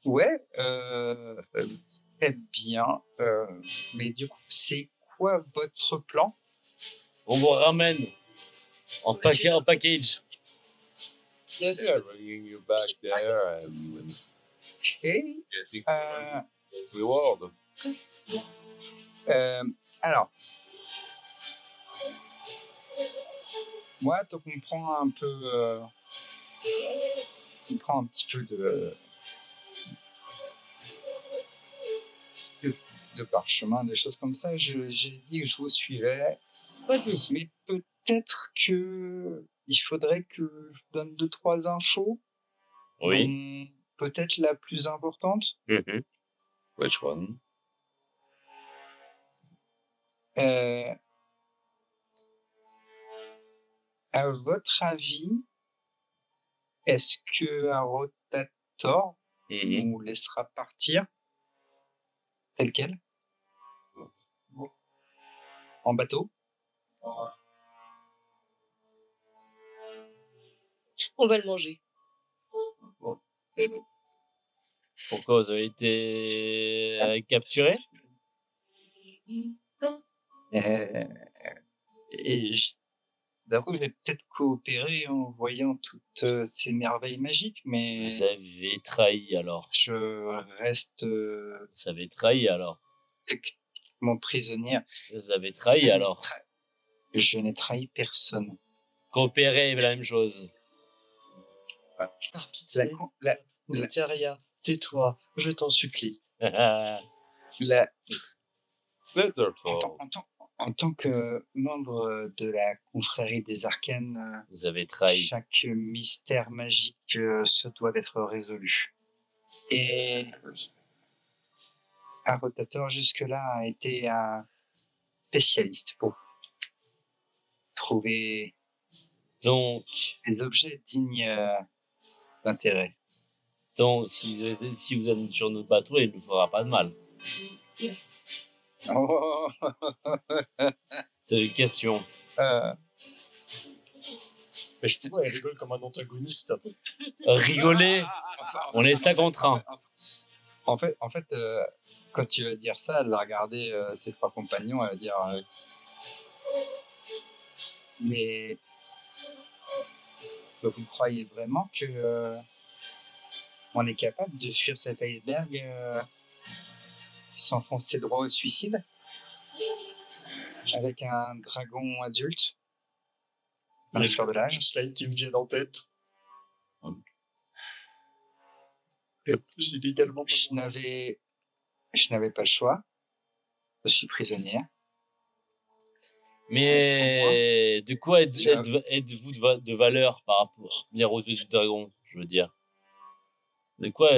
ouais, très bien, mais du coup, c'est quoi votre plan? On vous ramène en package. Yes. Yeah, bringing you back there and Et, Reward. alors, moi, donc on prend un peu, on prend un petit peu de parchemin, des choses comme ça. J'ai dit que je vous suivais, Pas de souci. mais peut-être que il faudrait que je donne 2-3 infos. Oui. dont peut-être la plus importante. Mhm. Which one? Euh, à votre avis, est-ce que un rotator Mhm. nous laissera partir tel quel en bateau? On va le manger. Pourquoi vous avez été capturé? Euh, et d'abord, je vais peut-être coopérer en voyant toutes ces merveilles magiques, mais Vous avez trahi alors. je reste Vous avez trahi alors. techniquement prisonnier. Vous avez trahi alors. Je n'ai trahi personne. Coopérer, la même chose. Par La, pitié, con- la, la, Neteria, tais-toi, je t'en supplie. la, Better en, talk. en tant que membre de la confrérie des arcanes, Vous avez trahi. chaque mystère magique se doit d'être résolu. Et un rotateur jusque-là a été un spécialiste pour trouver Donc, des objets dignes d'intérêt. si vous êtes sur notre bateau, il ne nous fera pas de mal. Oh, C'est une question. Effectivement, elle rigole comme un antagoniste. Rigoler, on est 5 contre 1. En fait, quand tu vas dire ça, elle va regarder tes 3 compagnons, elle va dire mais vous croyez vraiment que on est capable de fuir cet iceberg s'enfoncer droit au suicide avec un dragon adulte dans les fleurs de l'âge? Punchline qui me viennent en tête. Et en plus, j'ai également pas Je n'avais pas le choix. Je suis prisonnière. Mais de quoi Tiens. êtes-vous de valeur par rapport aux yeux du dragon, je veux dire? De quoi,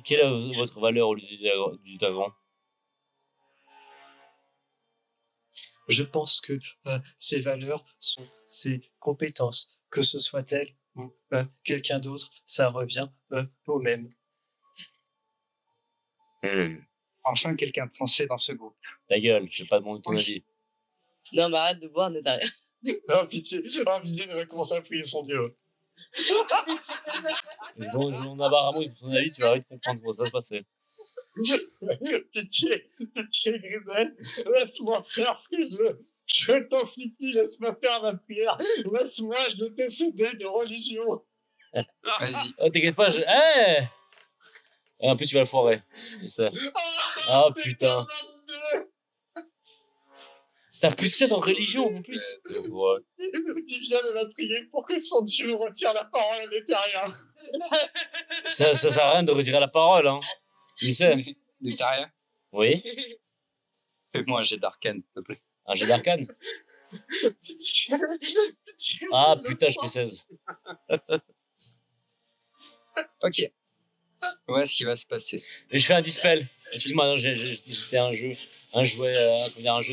quelle est votre valeur aux yeux du dragon? Je pense que ses valeurs sont ses compétences. Que ce soit elle ou quelqu'un d'autre, ça revient au même. Enfin, quelqu'un de sensé dans ce groupe. Ta gueule, je vais pas demander ton Oui. avis. Non, mais arrête de boire, n'est rien. Ah, pitié, elle va commencer à prier son Dieu. On a Baramo et son avis, tu vas vite comprendre comment ça va se passer. Pitié, Grisel, laisse-moi faire ce que je veux. Je t'en supplie, laisse-moi faire ma prière. Laisse-moi, je t'ai cédé de religion. Vas-y. Oh, t'inquiète pas, Hey Et en plus, tu vas le foirer. C'est ça. Ah, putain. T'as plus 7 en religion, en plus. Ouais. Viviane va prier pour que son Dieu retire la parole à l'Étérieur. Ça sert à rien de retirer la parole, hein. Tu le sais. Nétaria, Oui. fais-moi un jet d'arcane, s'il te plaît. Un jeu d'arcane. Pitié. Ah, putain, je fais 16. Ok. Voilà ce qui va se passer. Et je fais un dispel. Excuse-moi, non, j'étais un jeu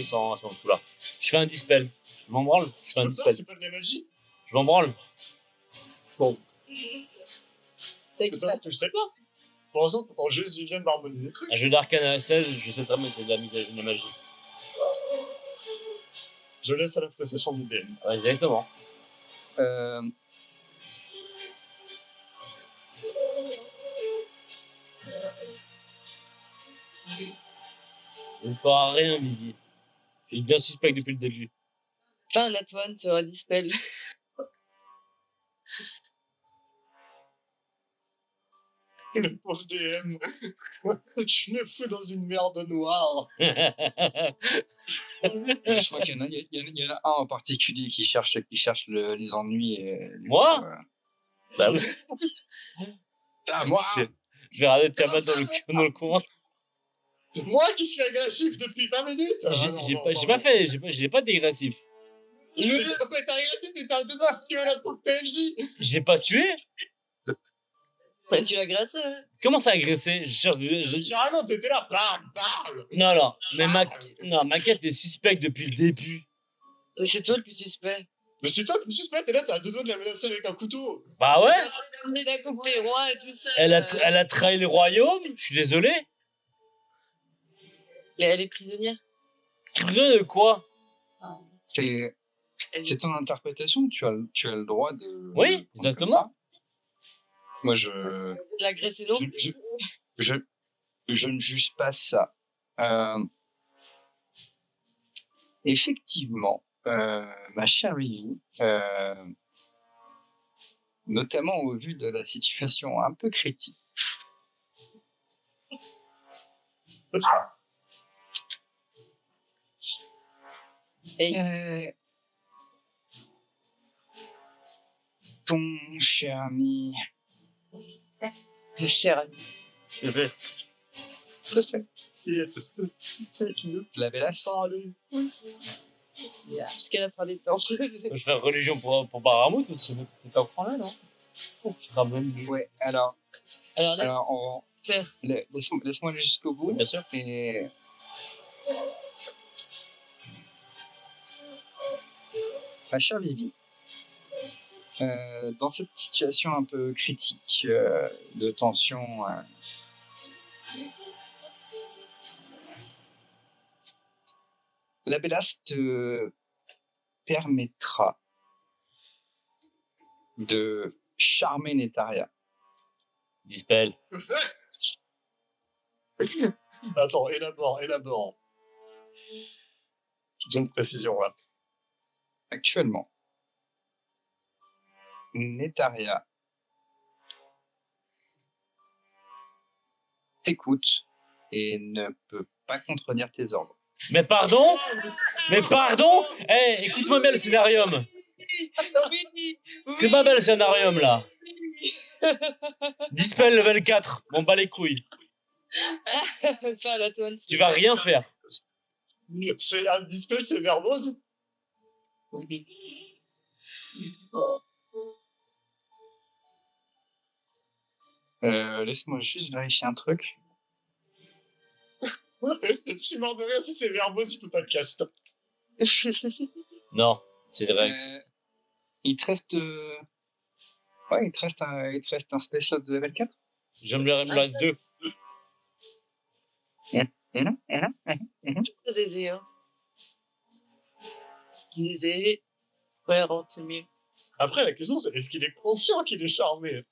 sans tout là. Je fais un dispel. Je m'en branle. Je fais un Ça, dispel. c'est pas de la magie. Je m'en branle. Bon, T'inquiète ça, pas. tu le sais pas. Pour l'instant, t'entends juste Viviane marmonner des trucs. Un jeu d'arcane à 16, je sais très bien que c'est de la mise à de la magie. Je laisse à l'appréciation du DM. Ouais, exactement. Il ne fera rien, Vivi. Je suis bien suspect depuis le début. Pas un nat one sur un dispel. Le pauvre DM. Tu me fous dans une merde noire. Je crois qu'il y en a un en particulier qui cherche les ennuis. Et, Moi Bah oui. Ah, moi Je vais regarder Tiamat dans le coin. Moi qui suis agressif depuis 20 minutes. J'ai pas fait, j'ai pas été agressif. T'as pas été agressif, mais t'as deux doigts de tuer la pauvre PNJ. J'ai pas tué. Ouais, tu l'as grassé, hein. Comment ça agressé? Je cherche. Carrément, t'étais là, parle. Non, mais ma quête est suspecte depuis le début. C'est toi le plus suspect. Mais c'est toi le plus suspect, t'es là, t'as deux doigts de la menacer avec un couteau. Bah ouais. Elle a amené d'un coup tes rois et tout ça. Elle a trahi le royaume. Je suis désolé. Et elle est prisonnière. Tu besoin de quoi? C'est ton interprétation, tu as le droit de... Oui, de prendre exactement. comme ça. Moi, L'agressé donc. je ne juge pas ça. Effectivement, ma chère Lily, notamment au vu de la situation un peu critique, ton cher ami... Le cher ami. La Bélasse. Parce qu'elle a fait des temps. Je vais faire religion pour Baramut aussi. Tu comprends là, non? Je ramène. Ouais, alors Alors là, on faire. laisse-moi aller jusqu'au bout. Bien sûr. Et... Ma chère Vivi, dans cette situation un peu critique de tension, la Bélasse te permettra de charmer Netaria. Dispel. Attends, élabore. J'ai besoin de précision, là. Actuellement, Netaria t'écoute et ne peut pas contredire tes ordres. Mais pardon? Eh, écoute-moi bien le scénarium. Que bien le scénarium là. Dispel level 4. Bon, bah les couilles. Enfin, la toile. Tu vas rien faire. C'est un dispel, c'est verbose. Laisse-moi juste vérifier un truc. Je suis mort de rire si c'est verbose, il peut pas le cast. Non, c'est des réactions. Il te reste... Ouais, il te reste un space slot de level 4. Je me reste 2. Et là. Zézé, hein. Zézé. Ouais, rentre, c'est mieux. Après, la question, c'est est-ce qu'il est conscient qu'il est charmé?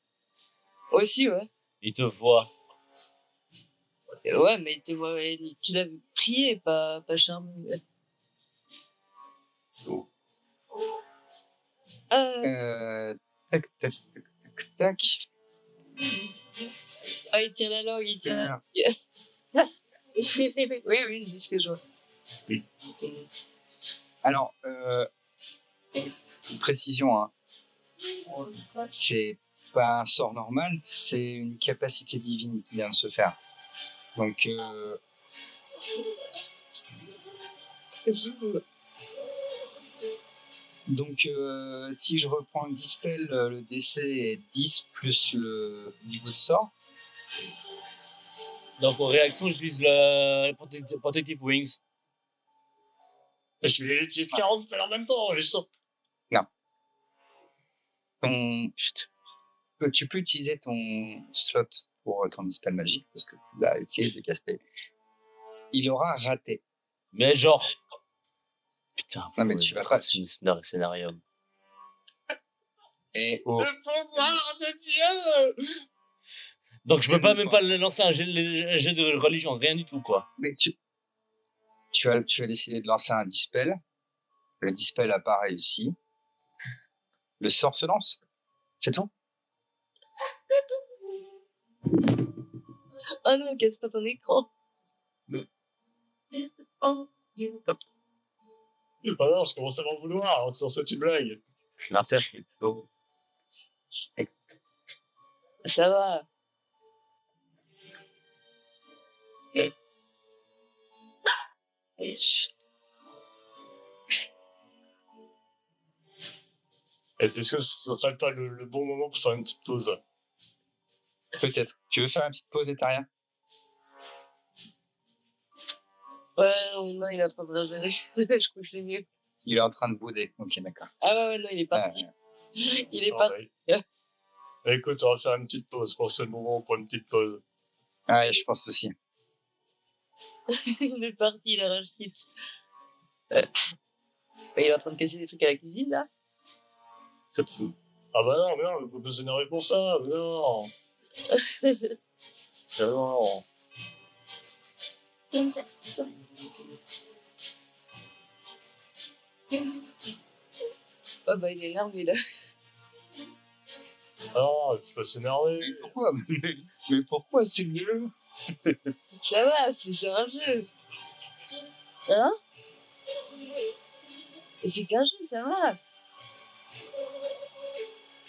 Aussi, ouais. Il te voit. Ouais, mais tu vois, tu l'as prié, pas charmé. Ouais. Tac. Ah, il tient la langue, il tient la langue. Oui, c'est ce que je vois. Alors, une précision, hein. C'est pas un sort normal, c'est une capacité divine qui vient de se faire. Donc, si je reprends le dispel, le DC est 10 plus le niveau de sort. Donc en réaction, j'utilise le Protective Wings. Je vais utiliser 40 spells en même temps, je sens. Tu peux utiliser ton slot pour ton dispel magique, parce que tu vas essayer de caster. Il aura raté. Mais genre... Putain, Non, mais tu vas pas... Scénarium. Et Le pouvoir de Dieu! Donc je peux pas même pas lancer un jet de religion, rien du tout, quoi. Mais tu vas décider de lancer un dispel. Le dispel n'a pas réussi. Le sort se lance. C'est tout. Oh non, casse pas ton écran. Oh. Ah non, je commence à m'en vouloir, alors que c'est censé être une blague. Martial, oh. Ça va. Est-ce que ce serait pas le bon moment pour faire une petite pause? Peut-être. Tu veux faire une petite pause, Etaria? Ouais, non, il est en train de rager. Je crois que c'est mieux. Il est en train de bouder. Ok, d'accord. Ah ouais, non, il est parti. Il est Non, parti. bah, écoute, on va faire une petite pause. Je pense que c'est le moment pour une petite pause. Ouais, je pense aussi. Il est parti, il a racheté. Ouais, il est en train de casser des trucs à la cuisine, là. C'est tout. Ah bah non, mais non, faut pas s'énerver pour ça, mais non. Non. Oh bah, il est énervé, là. Ah non, faut pas s'énerver. Mais pourquoi? Mais pourquoi c'est mieux? Ça va, c'est un jeu. Hein? C'est qu'un jeu, ça va.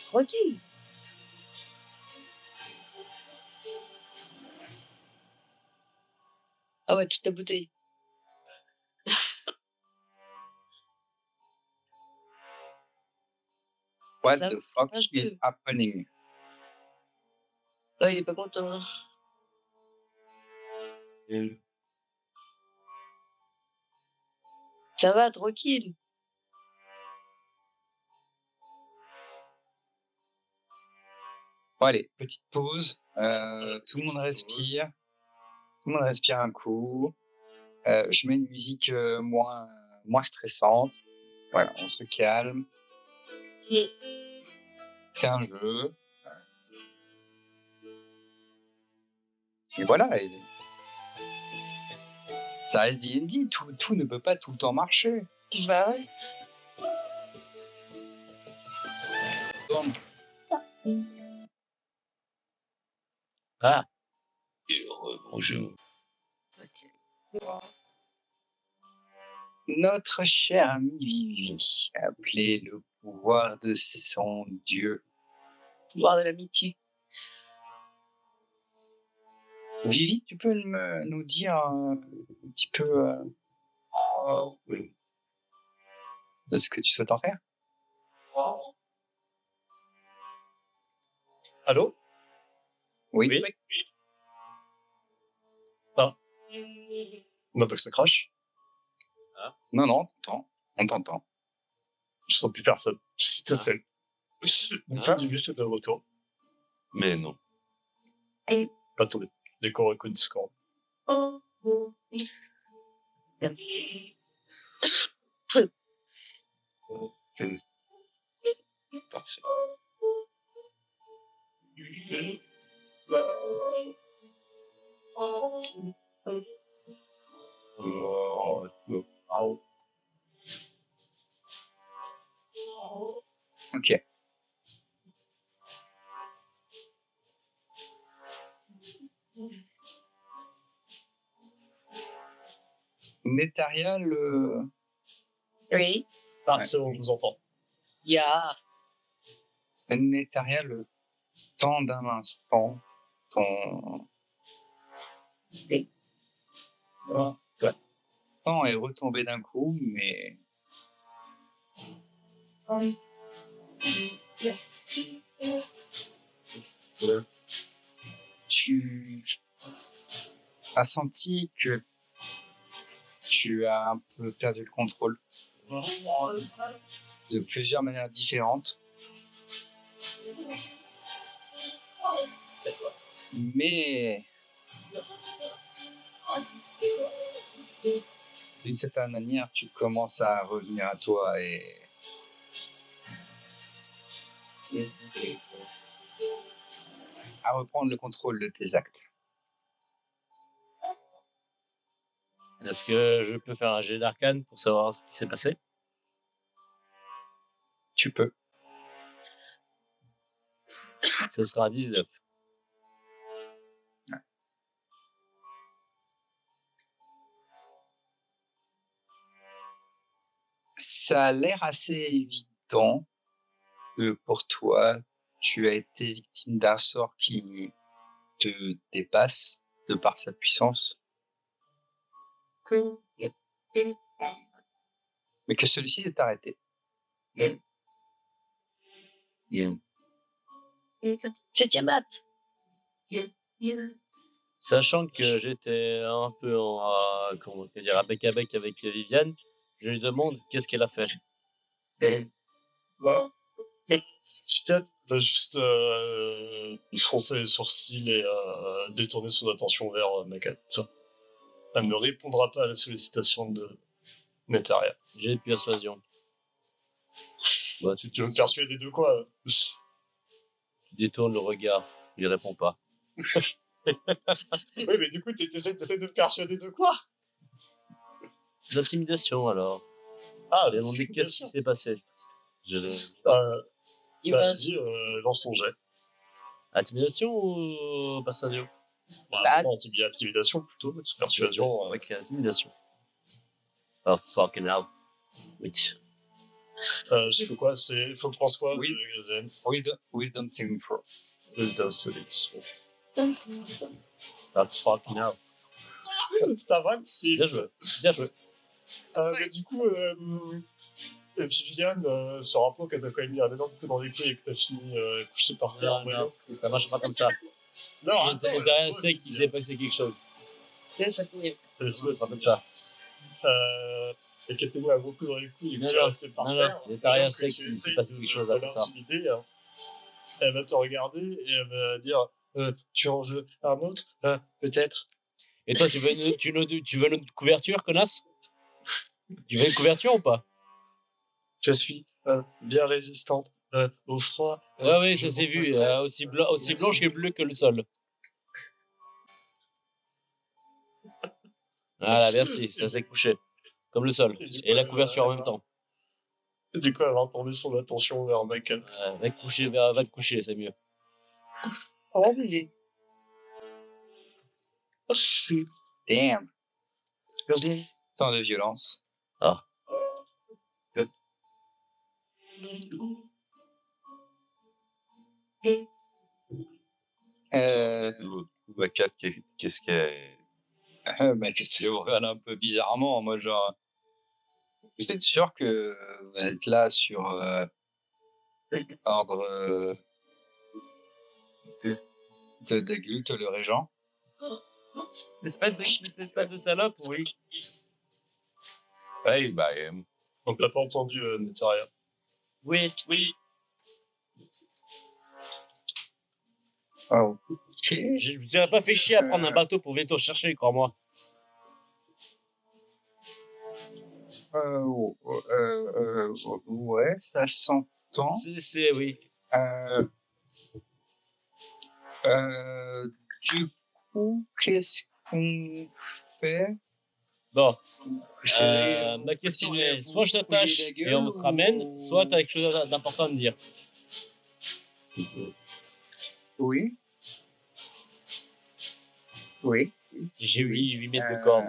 Tranquille. Ah ouais, toute la bouteille. What Ça the va, fuck un jeu. is happening? Ouais, il est pas content. Hein. Ça va, tranquille. Bon, allez, petite pause. Tout le monde respire. Tout le monde respire un coup. Je mets une musique moins stressante. Voilà, on se calme. Mm. C'est un jeu. Et voilà. Ça reste D&D. Tout ne peut pas tout le temps marcher. Bah ouais. Donc, Ah. Bonjour. notre cher ami Vivi, appelé le pouvoir de son dieu. Pouvoir de l'amitié. Vivi, tu peux nous dire un petit peu de ce que tu souhaites en faire? Allô? Oui. Ah. Non, pas que ça crache. Non, on t'entend. Je sens plus personne. Je suis tout seul. Ah. Du c'est de retour. Mais non. Attendez, dès qu'on reconnaît ce qu'on. Parfait. Ok. Netaria, Oui. Ah, Ouais. c'est bon, je vous entends. Ya. Netaria, le temps d'un instant, ton temps est retombé d'un coup, mais tu as senti que tu as un peu perdu le contrôle de plusieurs manières différentes. Mais d'une certaine manière, tu commences à revenir à toi et à reprendre le contrôle de tes actes. Est-ce que je peux faire un jet d'arcane pour savoir ce qui s'est passé? Tu peux. Ce sera 19. Ça a l'air assez évident que pour toi, tu as été victime d'un sort qui te dépasse de par sa puissance, mais que celui-ci est arrêté. C'est Tiamat. Sachant que j'étais un peu comment dire, à bec avec Viviane, je lui demande qu'est-ce qu'elle a fait. Bah, Viviane va juste froncer les sourcils et détourner son attention vers Makat. Elle ne répondra pas à la sollicitation de Netaria. J'ai de persuasion. Bah, Tu veux me persuader de quoi? tu détournes le regard, il répond pas. Oui, mais du coup, t'essaies de me persuader de quoi? L'intimidation alors. Ah, Demandez qu'est-ce qui s'est passé. Il va- Vas-y, lance ton jet. Intimidation ou persuasion? Bah, Non, intimidation plutôt, persuasion. Avec intimidation. Oh fucking hell. Oui. Je fais quoi? Faut que je pense quoi? Oui. Wisdom saving throw. Wisdom saving throw. Oh fucking hell. C'est un 26. Bien joué. Bien joué. Mais du coup, Viviane se rend compte que t'as quand même mis un énorme coup dans les couilles et que t'as fini couché par terre. Non, non, ça marche pas comme ça. Non, Il y a rien sait qu'il s'est passé quelque chose. ça finit. C'est Pas comme ça. Et que t'as mis un gros coup dans les couilles et que Non, tu es non, resté par non, terre. non, t'as rien Donc, sait tu qu'il s'est essayes passé quelque chose de après ça. l'intimider, hein. Elle va te regarder et elle va dire tu en veux un autre? Peut-être. Et toi, tu veux une couverture, connasse? Tu veux une couverture ou pas? Je suis bien résistante au froid. Ouais, je ça s'est vu. reposerai. Aussi blanche et bleue que le sol. Voilà, merci. Ça s'est couché. Comme le sol. Et du coup, Et la couverture en elle même va- temps. Et du coup, elle va tourner son attention vers Macat. Va te coucher, c'est mieux. On va baiser. Damn. Tant de violence. Ah. Vacat, qu'est-ce qu'elle. Bah, qu'est-ce que vous regarde un peu bizarrement, moi, genre. Vous êtes sûr que vous êtes là sur ordre de Dagut, le régent? Cette espèce de salope, oui. Hey, bah, Donc, elle n'a pas entendu Netaria. Oui. Oh. Ok. Je vous aurais pas fait chier à prendre un bateau pour venir te chercher, crois-moi. Ouais, ça s'entend. Oui. Du coup, qu'est-ce qu'on fait? Bon. Je- Ma question est, vous soit je t'attache fouillez la gueule et on te ramène, ou- soit t'as quelque chose d'important à me dire. Oui. Oui. J'ai 8 mètres de corde.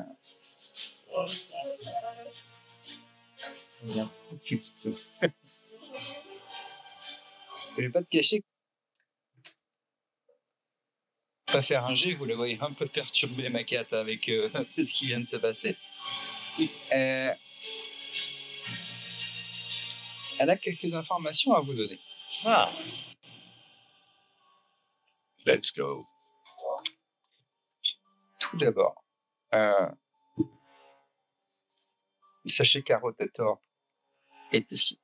Je vais pas te cacher. Pas faire un jet, vous la voyez un peu perturber ma carte avec ce qui vient de se passer. Elle a quelques informations à vous donner. Ah. let's go. Tout d'abord, sachez qu'Arotator est ici.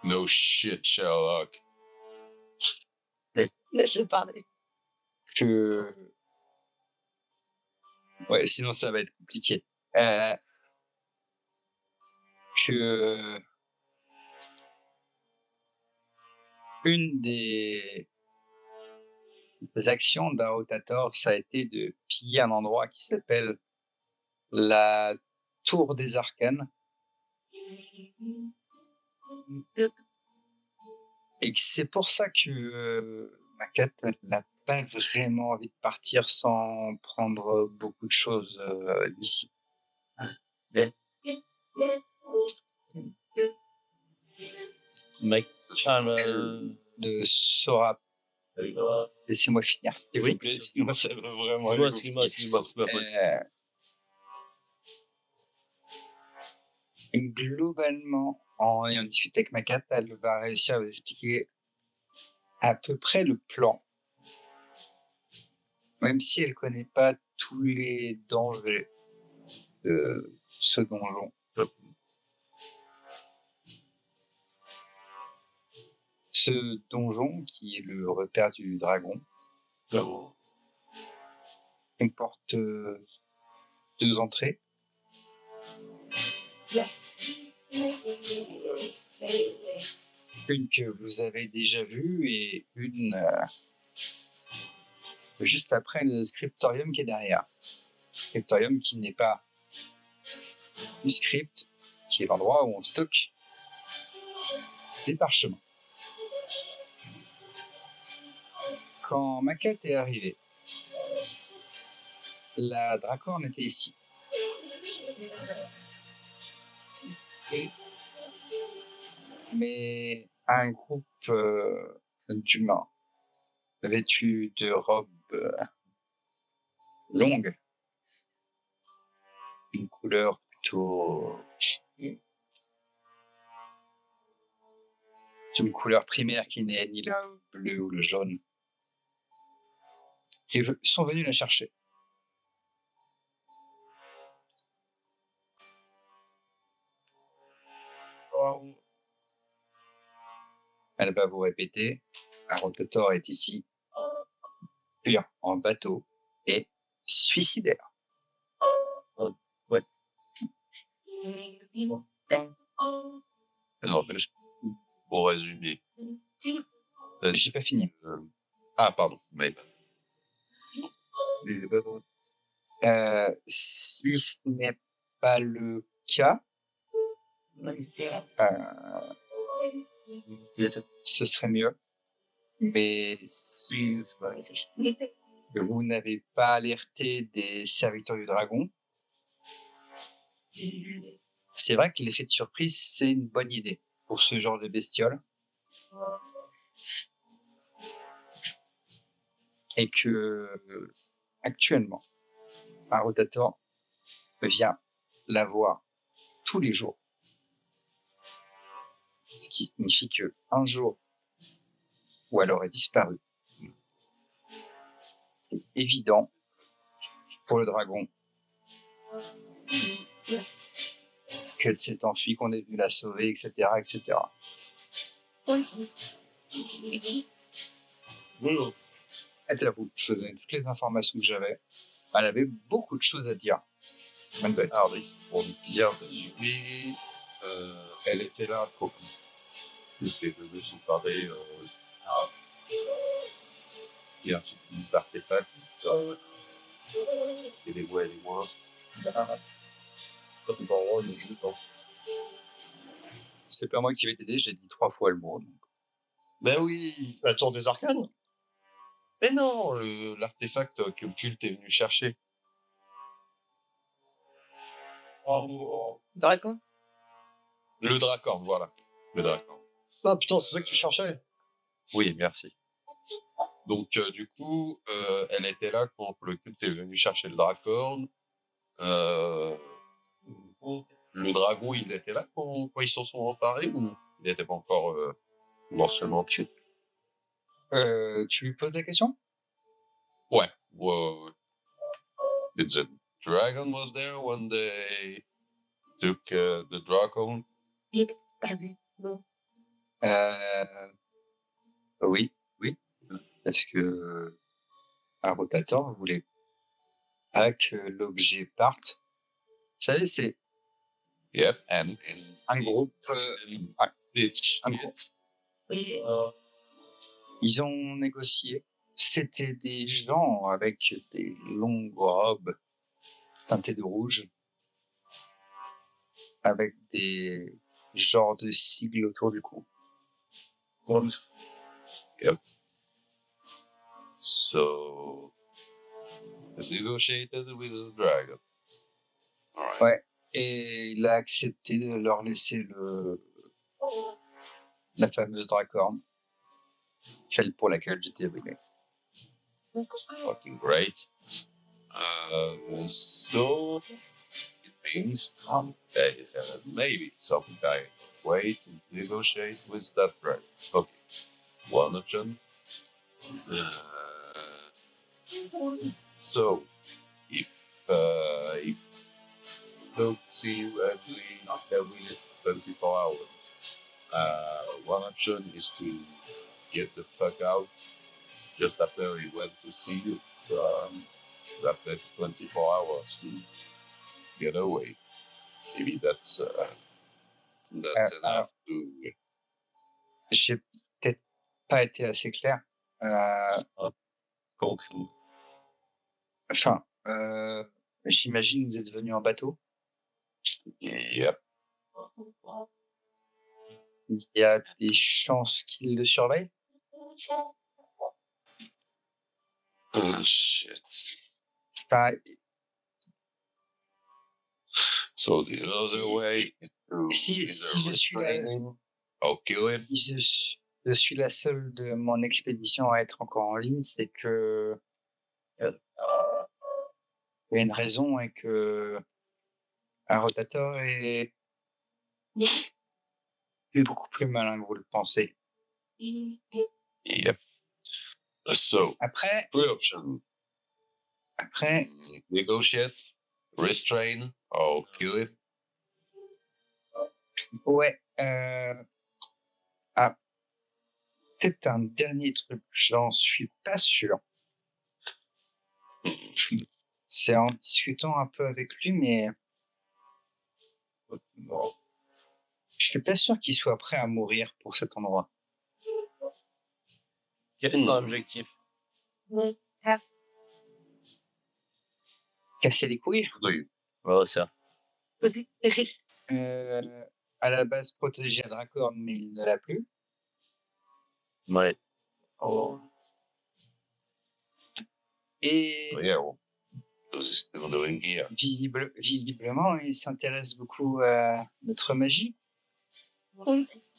No shit, Sherlock. Laisse-le parler. Que... Ouais, sinon ça va être compliqué. Que... Une des actions d'Arotator, ça a été de piller un endroit qui s'appelle la Tour des Arcanes. Et que c'est pour ça que Macat n'a pas vraiment envie de partir sans prendre beaucoup de choses d'ici. Mec, Elle ne saura. Laissez-moi finir, s'il Oui, vous plaît, sinon ça va vraiment. Excuse-moi, être excuse-moi, compliqué. excuse-moi, c'est ma faute. Globalement, en ayant discuté avec ma carte, elle va réussir à vous expliquer à peu près le plan. Même si elle connaît pas tous les dangers de ce donjon. Ce donjon, qui est le repère du dragon, comporte 2 entrées. Une que vous avez déjà vue et une juste après le scriptorium qui est derrière. Scriptorium qui n'est pas du script, qui est l'endroit où on stocke des parchemins. Quand Maquette est arrivée, la Dracorne était ici. Mais un groupe d'humains vêtus de robes longues, une couleur plutôt... une couleur primaire qui n'est ni le bleu ou le jaune, et sont venus la chercher. Elle va vous répéter, un rotator est ici, fuir en bateau et suicidaire. Ouais. Non, mais pour résumer. J'ai pas fini. Ah, pardon. Mais... Si ce n'est pas le cas, ce serait mieux. Mais si vous n'avez pas alerté des serviteurs du dragon, c'est vrai que l'effet de surprise, c'est une bonne idée pour ce genre de bestiole. Et que, actuellement, un rotator vient la voir tous les jours. Ce qui signifie qu'un jour où elle aurait disparu, c'est évident pour le dragon qu'elle s'est enfuie, qu'on est venu la sauver, etc., etc. C'est à vous. Je vous donne toutes les informations que j'avais. Elle avait beaucoup de choses à dire. Alors, pour bien résumer, elle était là pour les deux se parler. Il y a un film d'artefacts, ça. Et des voix et des moins. C'est pas moi qui vais t'aider, j'ai dit 3 fois le mot. Donc. Ben oui. La tour des arcanes. Mais non, l'artefact que le culte est venu chercher. Dragon. Le Dracorne, voilà. Le Dracorne. Ah putain, c'est ça que tu cherchais. Oui, merci. Donc, du coup, elle était là quand le culte est venu chercher le Dracorne. Le dragon, il était là quand ils s'en sont emparés ou il n'était pas encore mentionné dessus? Tu lui poses la question? Ouais. The dragon was there when they took the dragon? Oui. Parce que un rotator voulait pas que l'objet parte. Vous savez, c'est Yep, and un groupe. ditch. Un groupe. Ils ont négocié. C'était des gens avec des longues robes teintées de rouge, avec des genres de sigles autour du cou. Yep. So, they negotiated with the dragon. All right. Ouais. Et il a accepté de leur laisser la fameuse dracorne, celle pour laquelle j'étais venu. Fucking great. So it means there is maybe some kind of way to negotiate with that right. Okay. One option. So if don't see you every 24 hours. One option is to get the fuck out just after he went to see you. That left 24 hours to get away. Maybe that's enough to. J'ai peut-être pas été assez clair. Conclude. Enfin, j'imagine que vous êtes venu en bateau. Yep. Il y a des chances qu'il le surveille. Oh shit. Enfin, So the other way is to si either je suis restrain him or kill him. je suis la seule de mon expédition à être encore en ligne, c'est que il y a une raison et que un rotateur est beaucoup plus malin que vous le pensez. Yep. So Après, three options: negotiate, restrain, or kill him. ouais. Ah, peut-être un dernier truc, j'en suis pas sûr. C'est en discutant un peu avec lui, mais bon, je suis pas sûr qu'il soit prêt à mourir pour cet endroit. Quel est son objectif? Casser les couilles. Oui. Oh, ça. À la base protégé à Dracorn, mais il ne l'a plus. Ouais. Et Yeah. What is he still doing here? visiblement, il s'intéresse beaucoup à notre magie.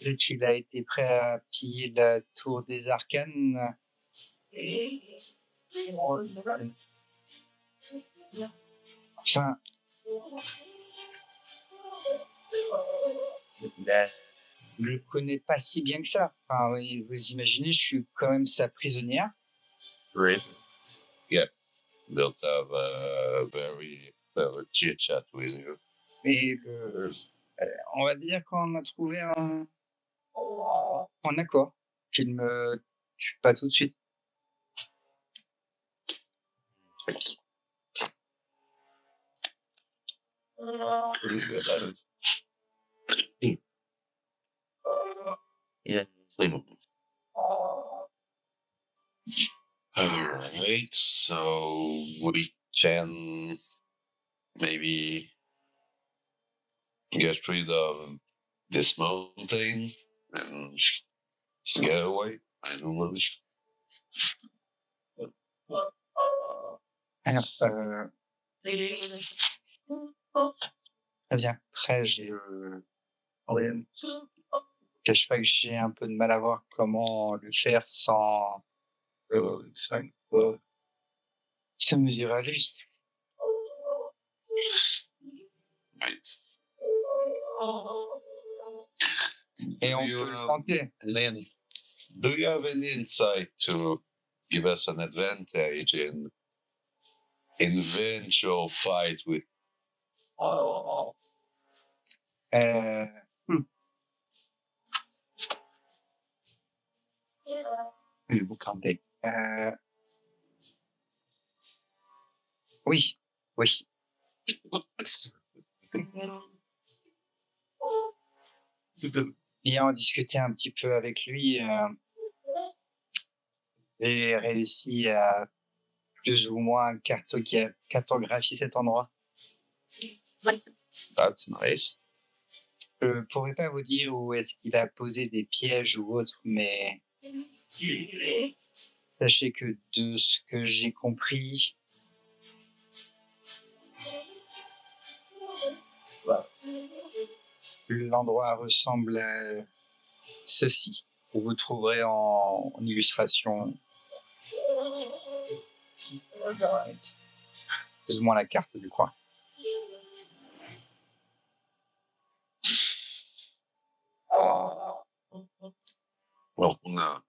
Vu qu'il a été prêt à piller la tour des arcanes. Enfin, je le connais pas si bien que ça. Enfin, oui, vous imaginez, je suis quand même sa prisonnière. Really? Yeah. They'll have a very chit chat with you. Mais on va dire qu'on a trouvé un accord qu'il me tue pas tout de suite. Pretty good at it. Yeah. Alright, so we can maybe get rid of this mountain and get away. I don't know. Alors, très bien. Après, je cache pas que j'ai un peu de mal à voir comment le faire sans se mesurer à lui. Right. Et on Do you peut le have- tenter. Then, do you have any insight to give us an advantage in eventual fight with? Euh, vous tentez. Oui, oui. Ayant discuté un petit peu avec lui, j'ai réussi à plus ou moins cartographier cet endroit. That's nice. Je pourrais pas vous dire où est-ce qu'il a posé des pièges ou autre, mais sachez que de ce que j'ai compris, L'endroit ressemble à ceci, que vous trouverez en illustration plus ou moins la carte du coin. Well, no.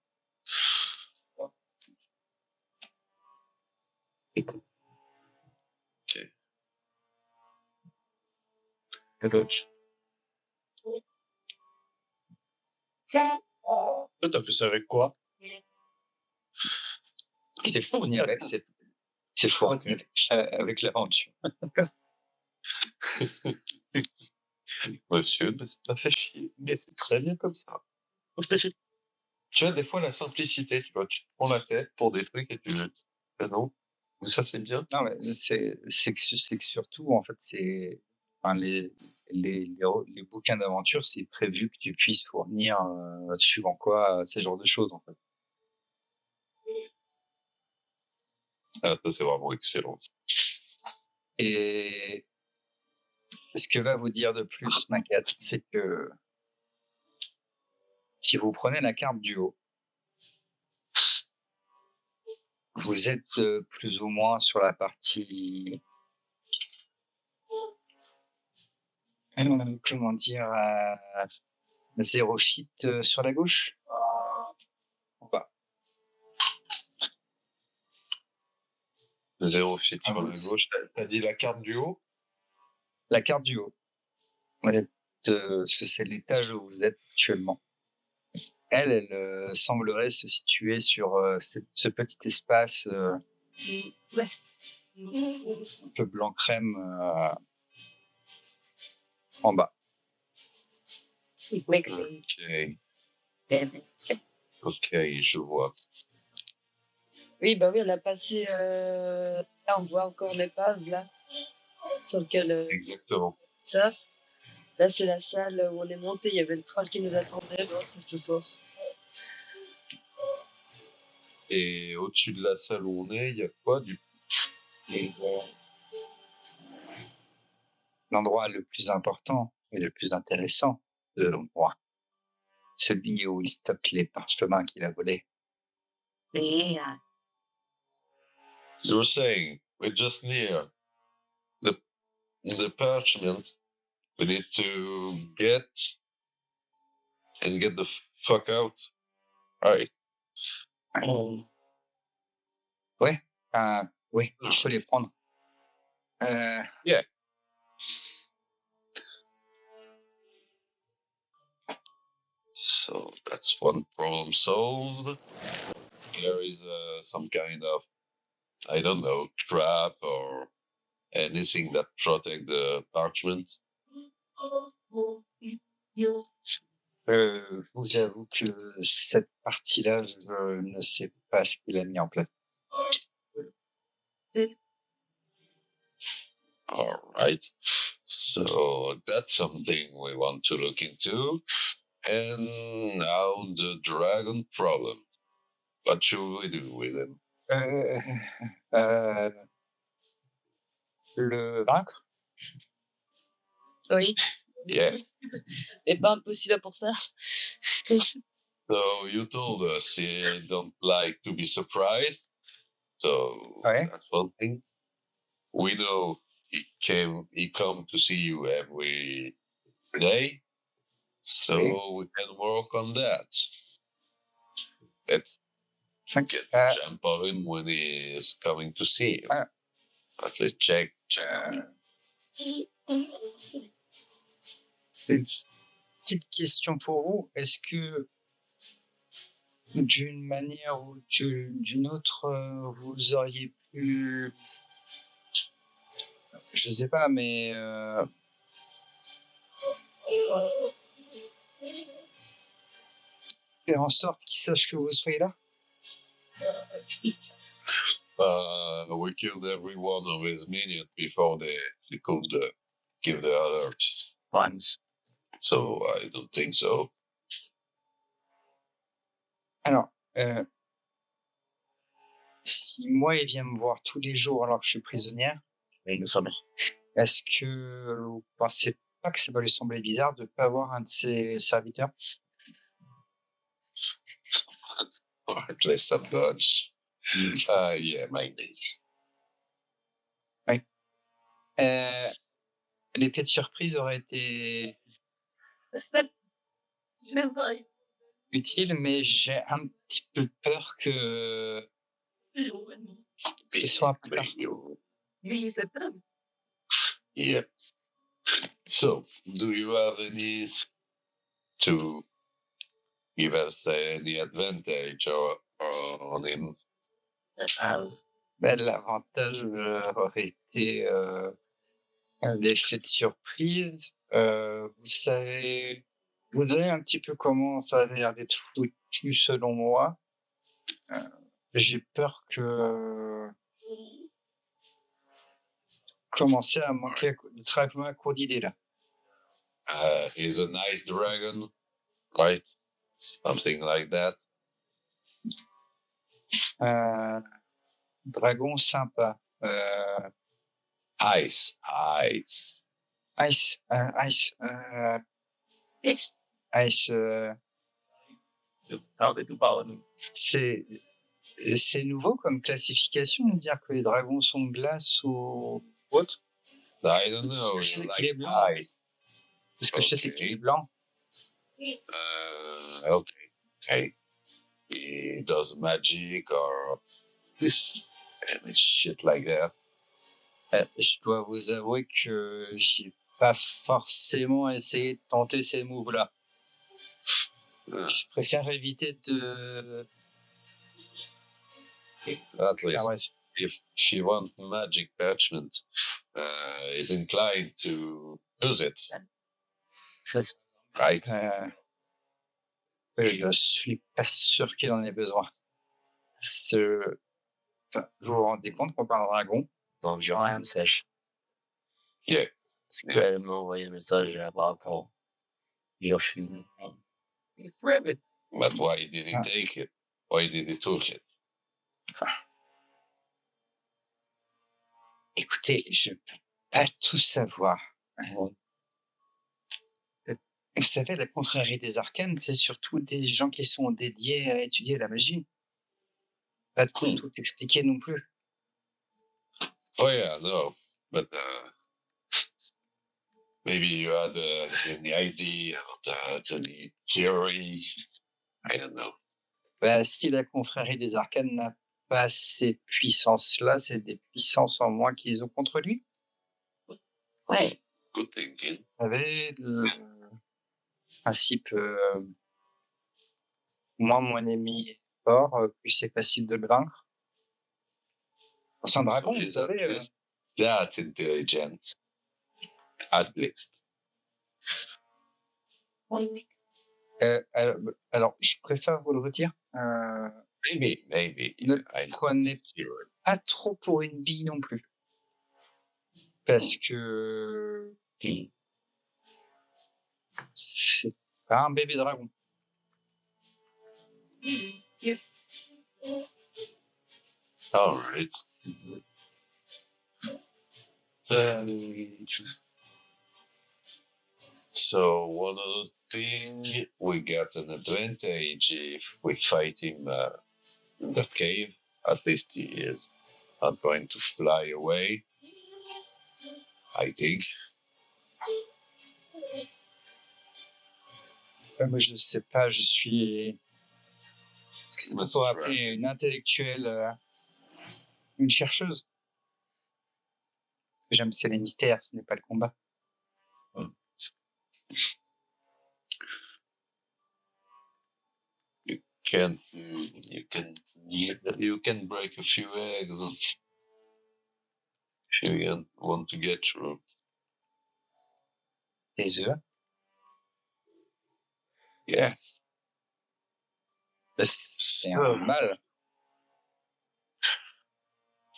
Okay. Coach. Toi, t'as fait ça avec quoi? C'est fourni avec c'est fourni avec l'aventure. Monsieur ne s'est pas fait chier, mais c'est très bien comme ça. Tu vois, des fois, la simplicité, tu vois, tu te prends la tête pour des trucs et tu ben non, mais ça c'est bien. Non, mais c'est que surtout, en fait, c'est enfin, les bouquins d'aventure, c'est prévu que tu puisses fournir, suivant quoi, ces genres de choses, en fait. Ah, ça c'est vraiment excellent. Et ce que va vous dire de plus Nakat, c'est que si vous prenez la carte du haut, vous êtes plus ou moins sur la partie, comment dire, 0 feet sur la gauche. Ou pas. 0 feet Ah, sur la mince. gauche. T'as dit la carte du haut? La carte du haut. C'est l'étage où vous êtes actuellement. Elle semblerait se situer sur ce petit espace un peu blanc crème en bas. Mec, c'est... Ok, je vois. Oui, bah oui, on a passé... Là, on voit encore l'épave, là, sur lequel Exactement. ça. Là, c'est la salle où on est monté. Il y avait le troll qui nous attendait dans ce sens. Et au-dessus de la salle où on est, il y a quoi du L'endroit le plus important et le plus intéressant de l'endroit. Celui où il stocke les parchemins qu'il a volés. You're saying we're just near the parchment. We need to get the fuck out. Right. Ouais, oui, il faut les prendre. So that's one problem solved. There is some kind of, I don't know, trap or anything that protect the parchment. Je vous avoue que cette partie-là, je ne sais pas ce qu'il a mis en place. All right. So that's something we want to look into. And now the dragon problem. What should we do with him? Le vaincre? Oui. Yeah. Et pas impossible pour ça. So you told us he don't like to be surprised. So Ouais. that's one thing. We know he come to see you every day. So we can work on that. Let's get the jump on him when he is coming to see you. At least check. Petite question pour vous. Est-ce que d'une manière ou d'une autre, vous auriez pu, je sais pas, mais faire en sorte qu'il sache que vous soyez là? We killed every one of his minions before they could give the alert. Once. So I don't think so. Alors, si moi, il vient me voir tous les jours alors que je suis prisonnière, Oui, nous sommes. est-ce que vous pensez pas que ça va lui sembler bizarre de ne pas voir un de ses serviteurs? Or at least some dodge. Yeah, maybe. Euh, L'effet de surprise aurait été utile, mais j'ai un petit peu peur que ce soit un peu tard. Yeah. So, do you have any to give us any advantage on him? Ben, l'avantage aurait été l'effet de surprise. Vous savez un petit peu comment ça avait l'air d'être foutu selon moi. J'ai peur que commencer à manquer d'être à court d'idées là. He's a nice dragon, right? Something like that. Dragon sympa. Ice. Ice. C'est nouveau comme classification de dire que les dragons sont glace ou autre. I don't know. Je sais Like qu'il est blanc. ice. Parce que je sais qu'il Okay. est blanc. Okay. Hey, he does magic or this and shit like that. Je dois vous avouer que j'ai pas forcément essayé de tenter ces moves-là. Je préfère éviter de. At least Ah ouais, if she wants magic parchment, is inclined to use it, right? je suis pas sûr qu'il en ait besoin. Enfin, vous vous rendez compte qu'on parle dragon? Donc, j'ai rien de sèche. Yeah. Parce qu'elle m'a envoyé un message par rapport. Genre, je suis. But why did he Ah. take it? Why did he took it? Écoutez, je peux pas tout savoir. Vous savez, la confrérie des arcanes, c'est surtout des gens qui sont dédiés à étudier la magie. Pas de quoi tout expliquer non plus. Oh yeah, no, but maybe you had any idea or any theory. I don't know. Bah, si la confrérie des arcanes n'a pas ces puissances-là, c'est des puissances en moins qu'ils ont contre lui. Ouais. Good thinking. Vous savez, le principe, moins mon ennemi est fort, plus c'est facile de le vaincre. C'est un dragon, vous savez. That's intelligent, at least. Alors, je préfère vous le redire. Maybe. Ne I prenez pas trop pour une bille non plus. Parce que c'est pas un bébé dragon. All right. So one other thing, we got an advantage if we fight him in the cave. At least he is not going to fly away. I think. Moi, je sais pas, je suis. Est-ce que c'est Moi, pour c'est appeler une intellectuelle, une chercheuse? J'aime, c'est les mystères, ce n'est pas le combat. You can break a few eggs if you want to get through. Des œufs. Yeah. C'est un mal.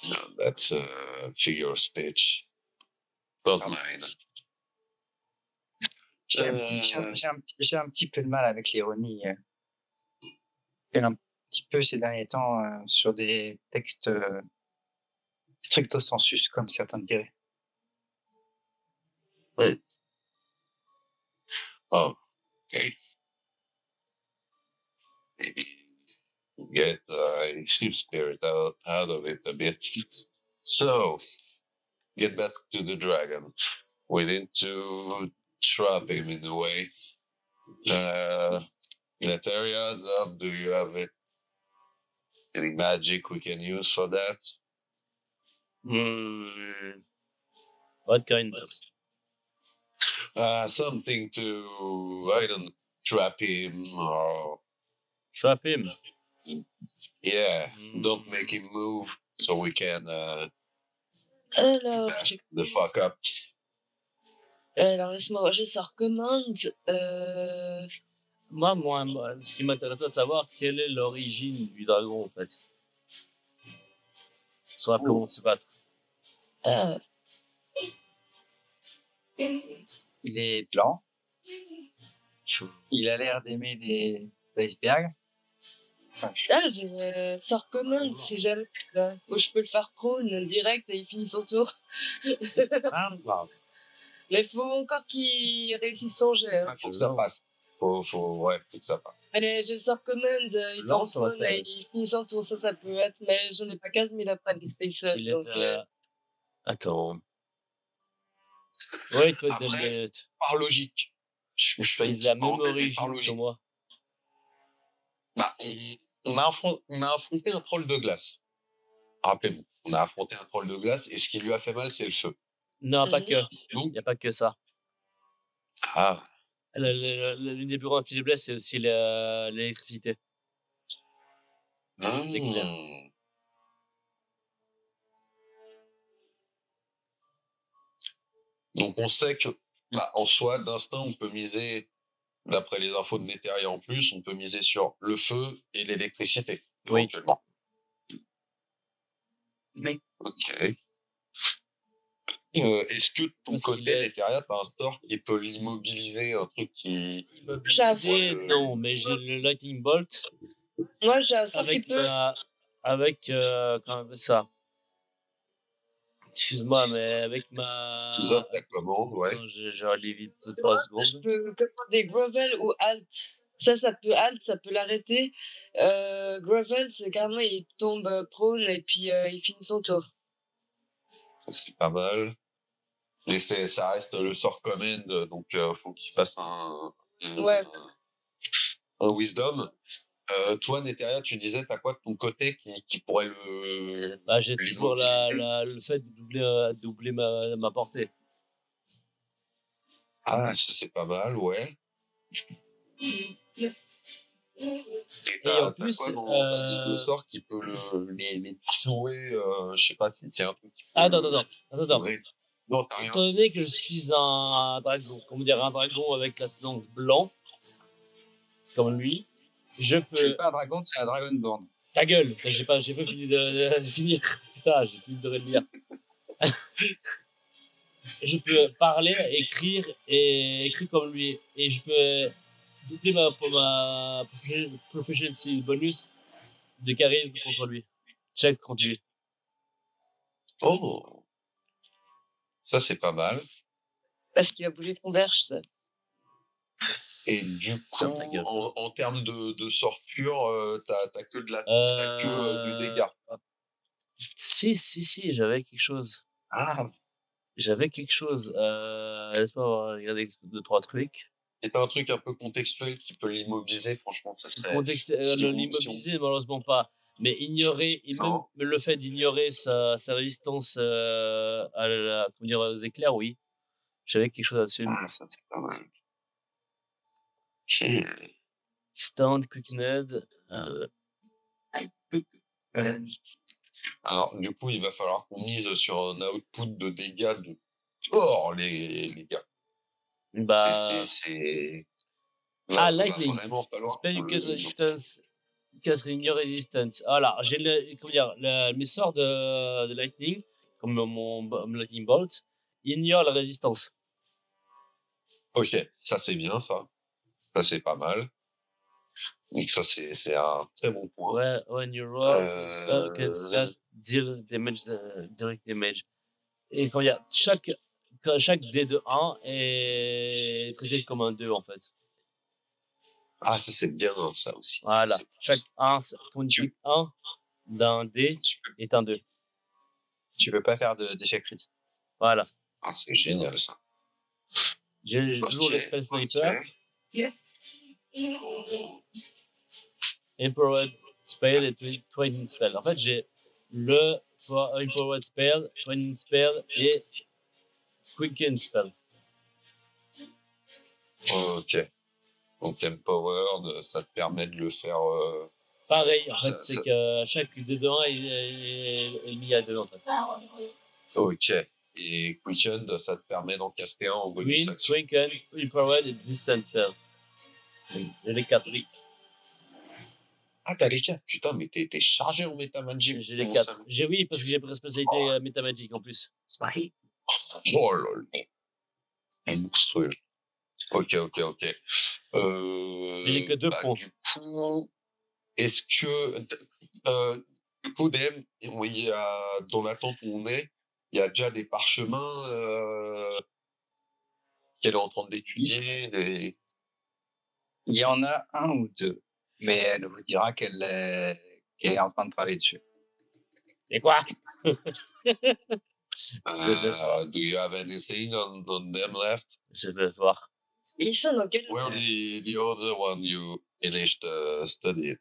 No, that's a figure of speech. Don't mind. J'ai un petit peu de mal avec l'ironie. Un petit peu ces derniers temps sur des textes stricto sensus, comme certains diraient. Ouais. Oh, okay. Maybe get ship spirit out of it a bit. So, get back to the dragon. We need to trap him in a way. That areas up. Do you have any magic we can use for that? What kind of? Something to, I don't know, trap him or, Trap him. yeah, don't make him move so we can Alors, bash the fuck up. laisse-moi voir, j'ai sort commande. Moi, ce qui m'intéresse de savoir, quelle est l'origine du dragon, en fait. Savoir comment se battre. Ah, Il est blanc. Il a l'air d'aimer des icebergs. j'ai sort commande si jamais. Là, où je peux le faire prone direct et il finit son tour. Mais il faut encore qu'il réussisse son jet. Hein. Faut que ça passe. Faut que ça passe. Allez, je sors commande, il Non, tombe ça prone et m'intéresse. il finit son tour. Ça peut être, mais j'en ai pas 15 000 après les Space. Il Donc, est. Attends. Wait a Après, minute. Par logique. Je peux Il a la même par origine logique. que moi. Bah, on a affronté un troll de glace. Rappelez-vous, on a affronté un troll de glace et ce qui lui a fait mal, c'est le feu. Non, pas Mhm. que. Donc, Il n'y a pas que ça. ah, L'une des plus grandes faiblesses, c'est aussi l'électricité. L'éclair. Donc on sait que, en soi, d'instinct, on peut miser, d'après les infos de Neteria en plus, on peut miser sur le feu et l'électricité, Oui. éventuellement. Mais Ok. Est-ce que de ton Parce qu'il côté, est- Neteria, t'as un store qui peut l'immobiliser, un truc qui... Immobilisé, non, mais j'ai le Lightning Bolt moi, j'ai un sort qui avec peut. comment on appelle ça? Excuse-moi, mais avec ma. Zop ta commande, ouais. Non, j'ai allé vite 3 Je secondes. peux commander Grovel ou Alt. Ça peut Alt, ça peut l'arrêter. Grovel, c'est carrément, il tombe prone et puis il finit son tour. Ça, c'est pas mal. Mais ça reste le sort command, donc faut qu'il fasse un Ouais. wisdom. Toi, Neteria, tu disais, t'as quoi de ton côté qui pourrait le... Bah, j'ai lui toujours immobiliser le fait de doubler ma portée. Ah, ça c'est pas mal, ouais. Et en plus, quoi dans ta liste de sorts qui peut les sauver, je sais pas si c'est un truc qui peut... Attends. Non, t'as rien. Étant donné que je suis un dragon, un dragon avec l'ascendance blanc, comme lui, je c'est peux. pas un dragon, c'est un dragonborn. Ta gueule, j'ai pas fini de finir. Putain, j'ai fini de le lire. Je peux parler, écrire comme lui, et je peux doubler ma proficiency bonus de charisme contre lui. Check contre lui. Oh, ça c'est pas mal. Parce qu'il a bougé son derche, ça. Et du coup, Ferme ta gueule. en termes de sort pur, t'as que de la t'as que du dégât. Si, j'avais quelque chose. Ah, Laisse-moi regarder 2-3 trucs. et t'as un truc un peu contextuel qui peut l'immobiliser, franchement, ça serait... L'immobiliser, malheureusement pas. Mais ignorer, et même Non. le fait d'ignorer sa résistance aux éclairs, oui. J'avais quelque chose là-dessus. Ah, ça c'est pas mal. Ok. Stand, Quickened. Alors, du coup, il va falloir qu'on mise sur un output de dégâts de tort, les gars. Bah. C'est... Ah, va Lightning. vraiment falloir Spell qu'on you le cast mise. resistance. Cast ignore resistance. Voilà, j'ai mes sorts de Lightning, comme mon Lightning Bolt, ignore la résistance. Ok, ça c'est bien, ça. Ça c'est pas mal. Donc ça c'est un très bon point. Ouais, when you roll, cast deal damage, direct damage. Et chaque chaque dé de 1 est traité comme un 2 en fait. Ah, ça c'est bien ça aussi. Voilà. C'est- Chaque 1, chaque 1 d'un dé Tu peux, est un 2. tu peux pas faire d'échec critique. Voilà. Ah, c'est génial ça. J'ai toujours les spell sniper. Empowered spell et twin spell. En fait, j'ai le empowered spell, twin spell et quicken spell. Ok. Donc Empowered, ça te permet de le faire. Pareil, en fait, Ça- c'est ça- que chaque dé de 1 est mis à 2 en fait. Ok. Et Quicken, ça te permet d'en caster un en bonus Queen, action. quicken, empowered et descent spell. J'ai les 4. Ah, t'as les 4. Putain, mais t'es chargé en Metamagic. J'ai les Comment 4. ça Oui, parce que j'ai pris la spécialité Metamagic en plus. Oh lol. Monstrueux. Ok. Mais j'ai que 2 points. Du coup, est-ce que. Du coup, DM, oui, il y a, dans l'attente où on est, il y a déjà des parchemins qu'elle est en train d'étudier. Il y en a un ou deux, mais elle vous dira qu'elle est en train de travailler dessus. Et quoi? Do you have anything on them left? Je vais voir. Ils sont dans quelle, Where the other one you finished studying?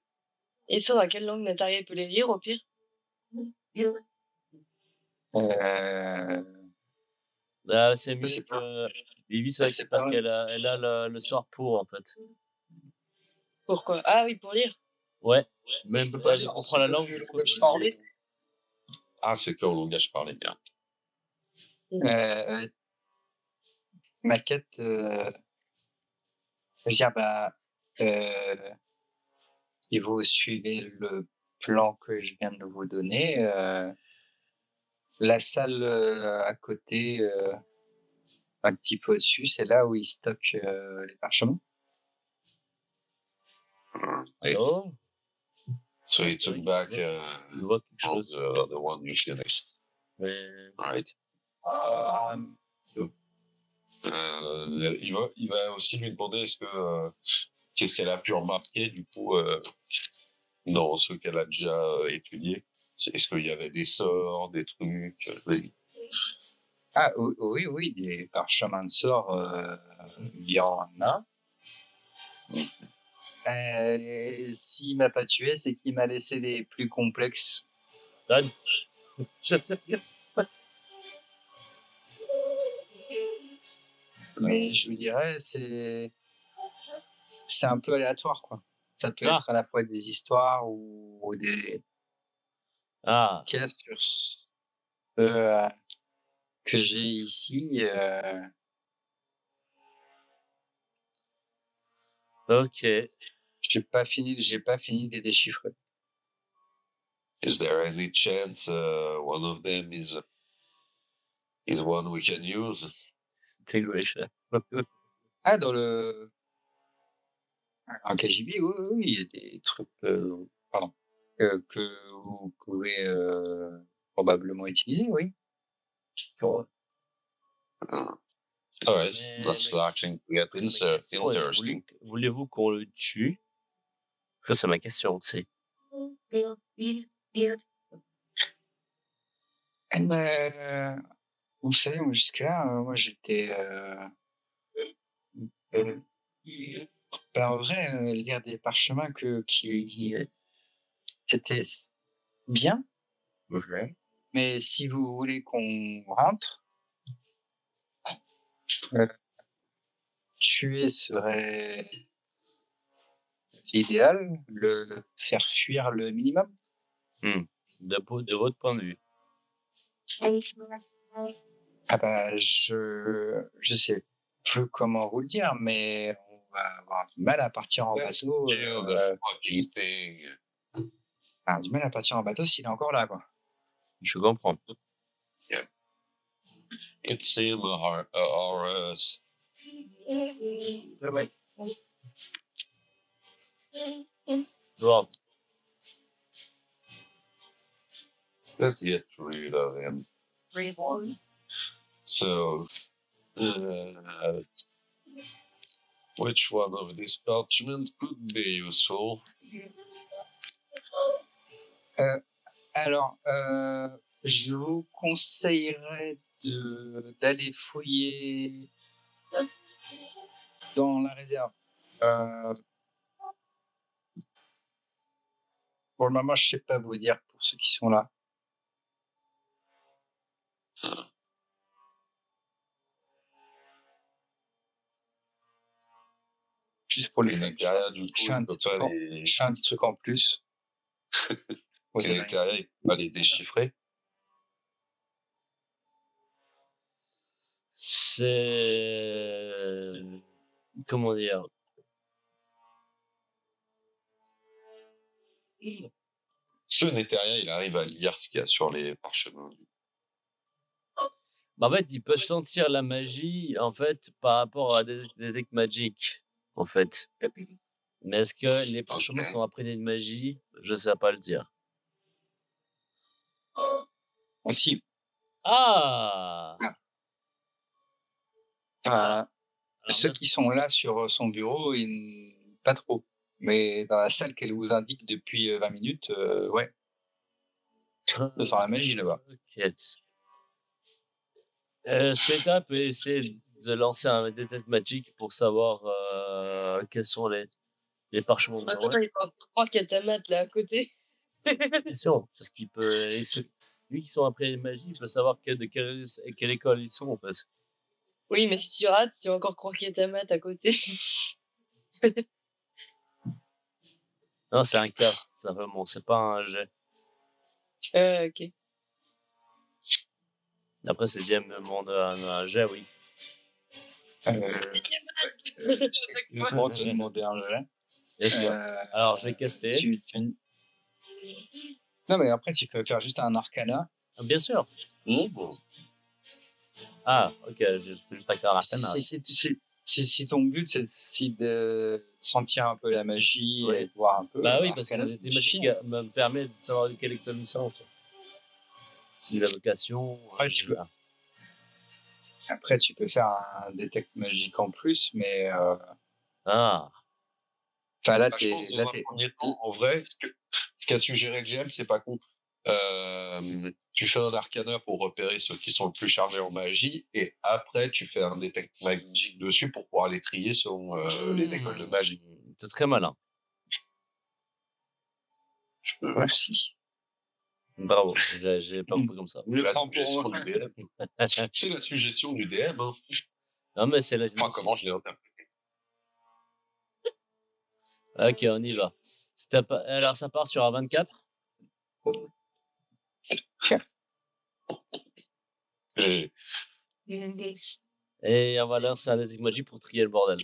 ils sont dans quelle langue Nathalie peut les lire au pire? Là, c'est mieux sais pas. que Vivi, Je sais parce pas. qu'elle a le sort pour, en fait. Pourquoi? Ah oui, pour lire. Ouais. Mais Même je peux pas elle lire comprend la langue. le du coup, langage je- parlé. Ah, c'est que au langage parlé, bien. Ma quête, je veux dire, si vous suivez le plan que je viens de vous donner, la salle à côté, un petit peu au-dessus, c'est là où ils stockent les parchemins. Allô? So he took back Je vois quelque all chose. the one you finished. Mais... Right. Il va aussi lui demander qu'est-ce qu'elle a pu remarquer du coup dans ce qu'elle a déjà étudié. Est-ce qu'il y avait des sorts, des trucs Ah oui, des parchemins de sort, il y en a. S'il m'a pas tué, c'est qu'il m'a laissé les plus complexes. Dan. Mais je vous dirais, c'est un peu aléatoire, quoi. Ça peut être à la fois des histoires ou des Ah, cas sur ce que j'ai ici. ok. J'ai pas fini de les déchiffrer. Is there any chance one of them is one we can use? Integration. Ah, dans le en KGB, oui, il y a des trucs, que vous pouvez probablement utiliser, oui. All right, Mais- that's mais- actually get Ma question est, interesting. voulez-vous qu'on le tue? Ça, c'est ma question, tu sais. Vous savez, moi, jusque-là, moi, j'étais. En vrai, lire des parchemins c'était bien, mais si vous voulez qu'on rentre, tuer serait l'idéal, le faire fuir le minimum. De votre point de vue. Ah bah, je sais plus comment vous le dire, mais on va avoir du mal à partir en bateau. Kill the fucking thing. Du mal à partir en bateau s'il est encore là, quoi. Je comprends. It's him or us. Bon, Let's get rid of him. So Uh, which one of these parchment could be useful? Alors, je vous conseillerais d'aller fouiller dans la réserve. Pour le moment, je sais pas vous dire pour ceux qui sont là. Juste pour les Et fun. Nectaria, du Je coup, fais un il peut petit pas truc en, les... je fais un petit truc en plus. Vous Et avez rien. Nectaria, il peut pas les déchiffrer. C'est. Comment dire? Est-ce que Nectaria, il arrive à lire ce qu'il y a sur les parchemins? Bah, en fait, il peut sentir la magie, en fait, par rapport à des Detect Magic, en fait. Mais est-ce que les parchemins Ok. sont imprégnés de magie? Je sais pas le dire. Aussi, Ah! alors ceux bien- qui sont là sur son bureau, pas trop. Mais dans la salle qu'elle vous indique depuis 20 minutes, ouais, ça sent la magie là-bas. Ok. Skeletor peut essayer de lancer un Detect Magic pour savoir quels sont les parchemins de Attends, Noël. il faut croire qu'il y a ta mat là à côté. Bien sûr, parce qu'il peut. Lui qui sont imprégnés de magie, il peut savoir de quelle école ils sont, en fait. Oui, mais si tu rates, tu vas encore croire qu'il y a ta mat à côté. Non, c'est un cast, simplement, c'est pas un jet. Ok. Après, c'est DM me demande un jet, oui. On te demander un jet. Bien sûr. Alors, je vais caster. Non, mais après, tu peux faire juste un arcana. Ah, bien sûr. Ah, ok, je peux juste faire un arcana. Si ton but, c'est de sentir un peu la magie Oui. et de voir un peu. Bah oui, parce que Arcana, la c'est Detect Magic suffisant. me permet de savoir de quelle école ils sont, en fait. Si la vocation. Ouais, Après, tu peux faire un détect magique en plus, mais Ah, enfin là, Bah, je pense, dans un premier temps, en vrai, ce qu'a suggéré le GM, c'est pas con. Tu fais un arcana pour repérer ceux qui sont le plus chargés en magie, et après, tu fais un détect magique dessus pour pouvoir les trier selon les écoles de magie. c'est très malin. merci. Bravo, j'ai pas compris comme ça. La suggestion du DM. C'est la suggestion du DM. Hein. Non, mais c'est la. Moi, comment je l'ai interprété. Ok, on y va. Alors, ça part sur un 24. Et Et on va lancer un Detect Magic pour trier le bordel.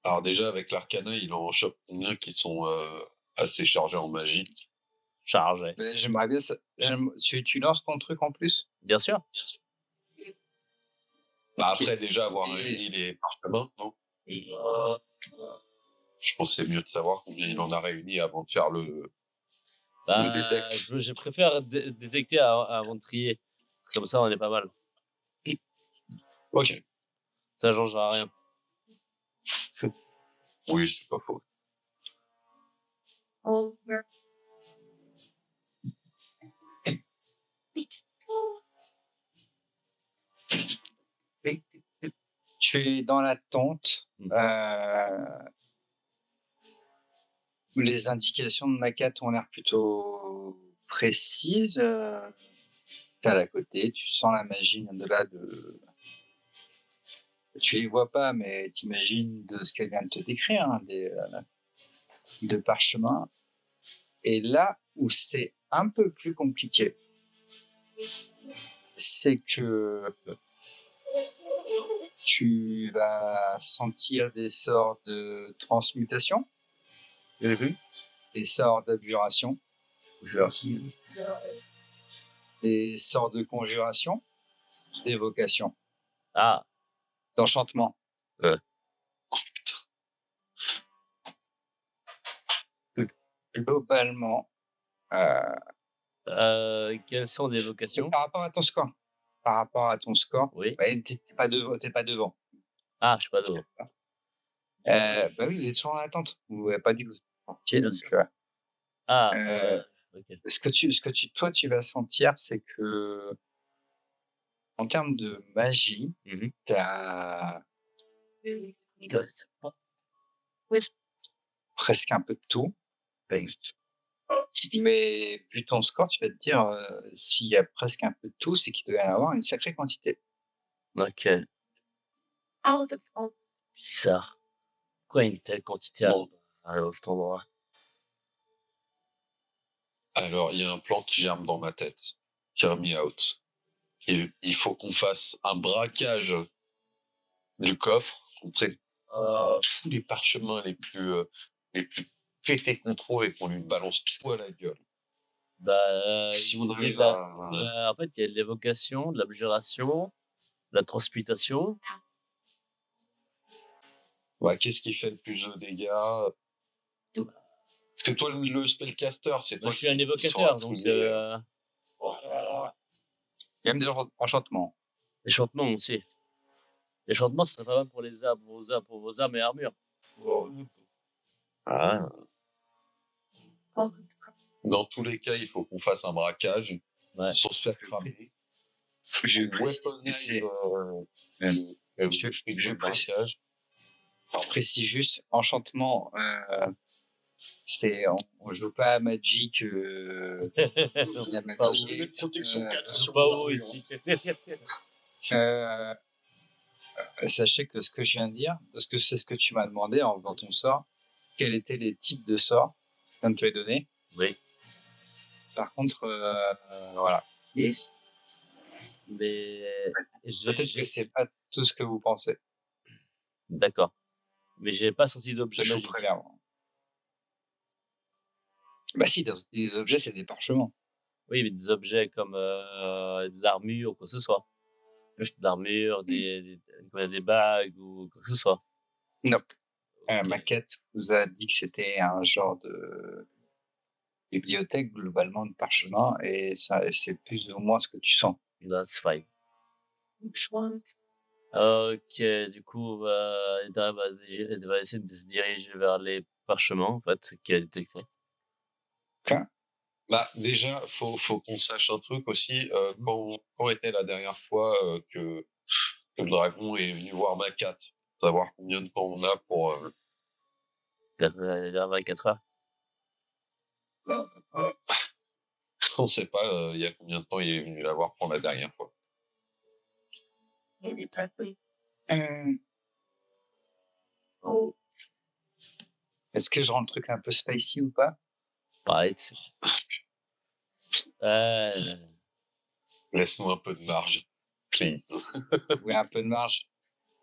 alors déjà, avec l'arcana, il en chope combien qui sont assez chargés en magie. Chargé. Mais j'aimerais bien ça. Tu lances ton truc en plus? Bien sûr. Bah, après, déjà, avoir réuni les parchemins, non? Je pense que c'est mieux de savoir combien il en a réuni avant de faire le Bah, détect. je préfère détecter avant de trier. Comme ça, on est pas mal. Ok. Ça changera rien. Oui, c'est pas faux. Tu es dans la tente. Les indications de Macat ont l'air plutôt précises. T'es à la côté, tu sens la magie de là de. Tu les vois pas, mais t'imagines de ce qu'elle vient de te décrire, hein, de parchemin. Et là où c'est un peu plus compliqué, c'est que tu vas sentir des sorts de transmutation, des sorts d'abjuration, des sorts de conjuration, d'évocation, Ah, d'enchantement. Globalement, quelles sont des vocations? par rapport à ton score. par rapport à ton score, Oui. ouais, t'es pas devant. Ah, je suis pas devant. Bah oui, il est toujours en attente. Vous m'avez pas dit que vous étiez Bien donc sûr. Ah, heu, OK. toi, tu vas sentir, c'est que en termes de magie, Mmh. tu as presque un peu de tout. Mais vu ton score, tu vas te dire, s'il y a presque un peu de tout, c'est qu'il doit y en avoir une sacrée quantité. OK. Bizarre. Pourquoi une telle quantité Bon, à cet endroit? alors il y a un plan qui germe dans ma tête. Hear me out. Et il faut qu'on fasse un braquage du coffre, qu'on prenne tous les parchemins les plus pétés qu'on trouve et qu'on lui balance tout à la gueule. Bah, Si on il y a arrive de la à... en fait, il y a de l'évocation, de l'abjuration, de la transmutation. Ouais, qu'est-ce qui fait le plus de dégâts? C'est toi le spellcaster, c'est Moi, toi je suis un qui sors évocateur, un donc truc des... Il y a même des enchantements. l'échantement aussi. L'échantement, ce serait pas mal pour les armes, pour vos armes et armures. Ah. Dans tous les cas, il faut qu'on fasse un braquage Ouais. sans se faire cramer. Je On précise que weaponize, c'est le je fric je de précise braquage. je précise juste enchantement, c'est on joue pas à Magic, la Pas magie, où. Les protections 4 Je sur pas mon où armure. ici. heu, sachez que ce que je viens de dire, parce que c'est ce que tu m'as demandé en faisant ton sort, quels étaient les types de sorts? Je viens de te les donner. Oui, Par contre, voilà. mais Peut-être que c'est pas tout ce que vous pensez. d'accord, mais j'ai pas sorti d'objet Je vous magique. préviens. Bah si, des objets, c'est des parchemins. Oui, mais des objets comme, de l'armure ou quoi que ce soit. De l'armure, des bagues ou quoi que ce soit. Non. OK. Ma quête vous a dit que c'était un genre de bibliothèque globalement de parchemins et ça, c'est plus ou moins ce que tu sens. That's fine. OK, du coup, elle va essayer de se diriger vers les parchemins, en fait, qu'elle a détectés. Enfin, Bah, déjà, faut qu'on sache un truc aussi. Quand était la dernière fois que le dragon est venu voir ma cat? Savoir combien de temps on a pour... Vers 24 heures. On sait pas il y a combien de temps il est venu la voir pour la dernière fois. est-ce que je rends le truc un peu spicy ou pas? Pareil, tu sais. Laisse-nous un peu de marge, please. Oui, un peu de marge.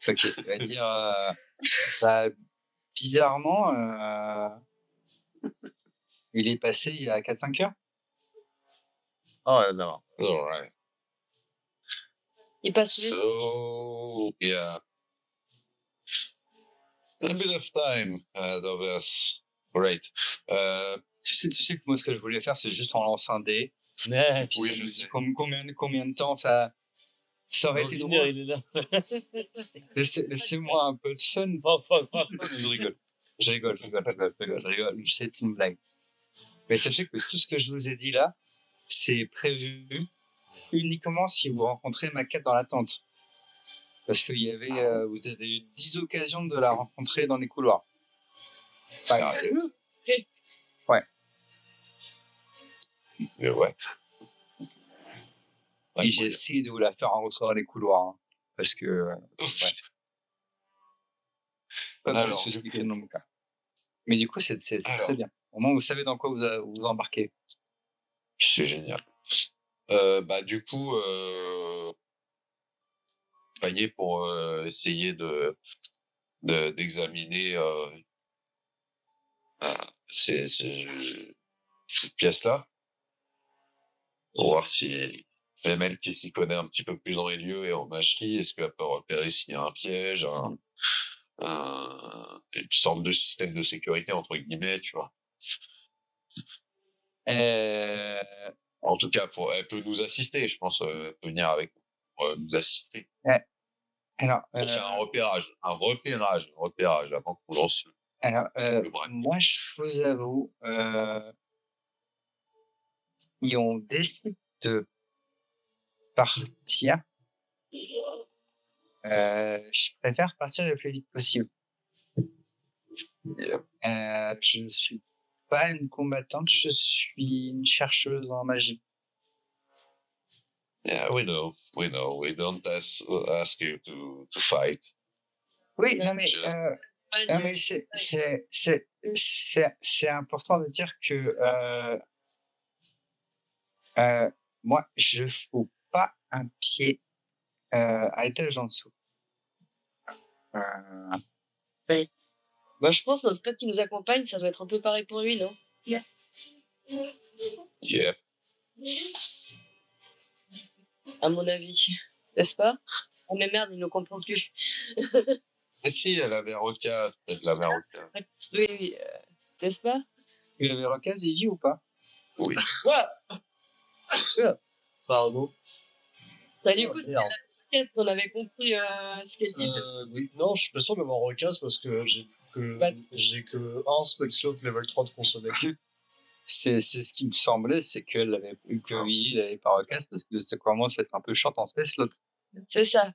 OK, il va dire, bah, bizarrement, il est passé il y a 4-5 heures? Oh non. All right. Il passe vite. So, yeah. A bit of time ahead of us. Great. Tu sais que moi, ce que je voulais faire, c'est juste en lancer un dé. Ouais, Puis Oui, ça je nous dit sais. combien de temps ça aurait été l'ingénieur, drôle. il est là. Laissez-moi un peu de fun. Fuck. Je rigole. C'est une blague. Mais sachez que tout ce que je vous ai dit là, c'est prévu uniquement si vous rencontrez ma cat dans la tente. Parce qu'il y avait, vous avez eu 10 occasions de la rencontrer dans les couloirs. Sérieux? Ouais. Mais ouais. Et j'ai essayé de vous la faire rencontrer dans les couloirs. Hein, parce que, bref. Pas plus Alors, ce du qui coup. est dans mon cas. Mais du coup, c'est Alors. très bien. Au moins, vous savez dans quoi vous embarquez. C'est génial. Bah, du coup, panier pour essayer d'examiner cette pièce-là, pour voir si même elle qui s'y connaît un petit peu plus dans les lieux et en magie, est-ce qu'elle peut repérer s'il y a un piège, une sorte de système de sécurité, entre guillemets, tu vois. Euh, En tout cas, elle peut nous assister, je pense, elle peut venir avec nous. nous assister. Alors, On fait un repérage avant qu'on lance le braquet. moi, je vous avoue, si on décide de partir, je préfère partir le plus vite possible. Yep. Je ne suis pas une combattante, je suis une chercheuse en magie. Yeah, we know. We don't ask you to fight. Oui, non mais, Just- non, mais c'est important de dire que moi, je fous pas un pied à l'étage en dessous. Bah, je pense que notre pote qui nous accompagne, ça doit être un peu pareil pour lui, non? Yeah. À mon avis. N'est-ce pas? Oh mais merde, il ne comprend plus. Mais si, elle avait Roca, elle l'avait Roca. Oui, n'est-ce pas? Il avait Roca, Ziggy ou pas? Oui. Quoi? Pardon. Bah, du coup, Oh, c'était merde. la skate qu'on avait compris ce qu'elle disait. Oui. Non, je suis pas sûr d'avoir recast parce que Bah. j'ai que un spell slot level 3 de consommer. C'est ce qui me semblait, c'est que il avait pas Roca parce que ça commence à être un peu short en space l'autre. C'est ça.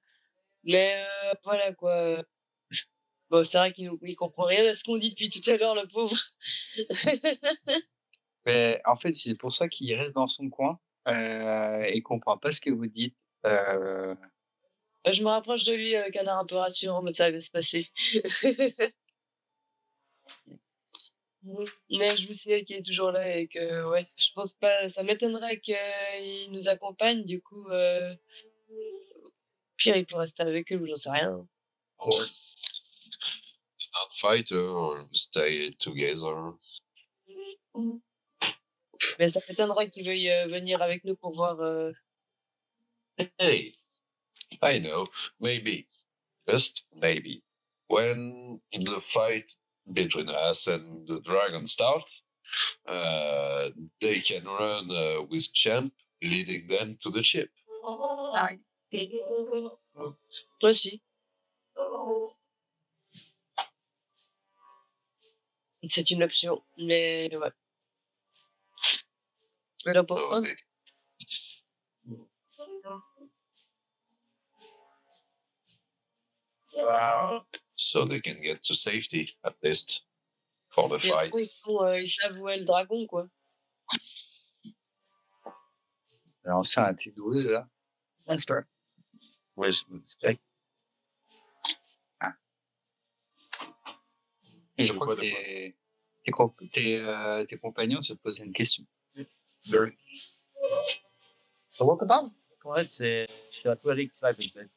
Mais voilà quoi. Bon, c'est vrai il comprend rien à ce qu'on dit depuis tout à l'heure, le pauvre. Mais en fait, c'est pour ça qu'il reste dans son coin et comprend pas ce que vous dites. Je me rapproche de lui avec un air un peu rassurant, mais ça va se passer. Mais je vous signale qu'il est toujours là et que, ouais, je pense pas, ça m'étonnerait qu'il nous accompagne, du coup, pire, il peut rester avec eux ou j'en sais rien. Or not fight or stay together. Mais ça m'étonnerait qu'il veuille venir avec nous pour voir. Hey, I know, maybe, just maybe, when the fight between us and the dragon starts, they can run with Champ leading them to the ship. Toi aussi. C'est une option, mais ouais. Mais là, pour So ça, they, so they can get to safety, at least, for the et fight. après, ils savent où est le dragon, quoi. Lancer un T12 là. Monster. Wisdom check. Ah. Et je De crois quoi, que tes compagnons se posaient une question. Comment tu parles? En fait, c'est la politique, ça, que c'est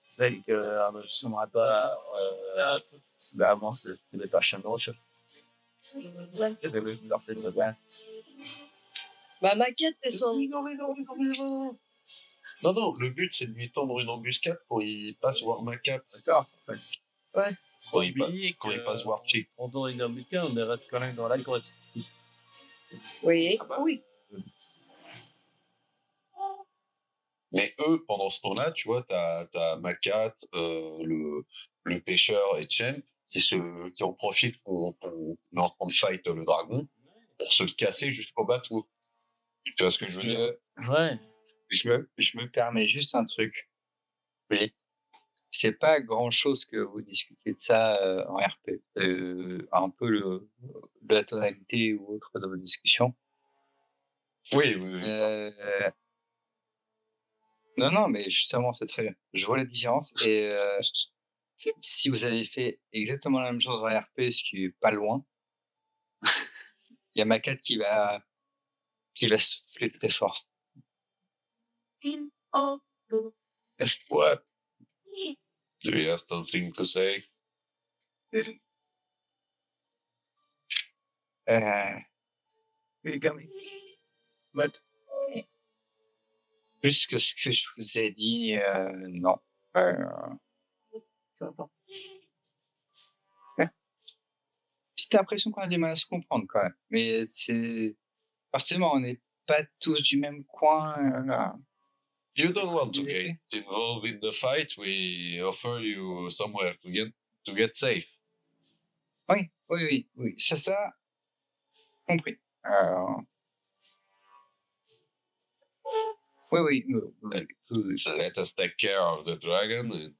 que ne sera pas avant que les personnes recherchent. C'est le leur fait de bien. Bah, ma quête, c'est son. Non, le but c'est de lui tendre une embuscade pour qu'il passe voir Macap. C'est ça, en fait. Ouais. Quand il Quand il passe voir Chick. on donne une embuscade, on reste quand même dans la grotte. Oui. Oui. Mais eux, pendant ce temps-là, tu vois, t'as Macat, le pêcheur et Champ qui en profitent qu'on est en train de fight le dragon pour se le casser jusqu'au bateau. Tu vois ce que je veux dire? Ouais. Je me permets juste un truc. Oui. C'est pas grand chose que vous discutez de ça en RP. Un peu de la tonalité ou autre de vos discussions. Oui. Non, mais justement, c'est très bien. Je vois la différence et si vous avez fait exactement la même chose en RP, ce qui est pas loin, il y a Macat qui va souffler très fort. What? Do you have something to say? Plus que ce que je vous ai dit, non. Petite impression qu'on a du mal à se comprendre quand même. Mais c'est forcément, on n'est pas tous du même coin. You don't want to Des épées. get involved in the fight. We offer you somewhere to get safe. Oui. Ça, compris. Oui. Let us take care of the dragon. And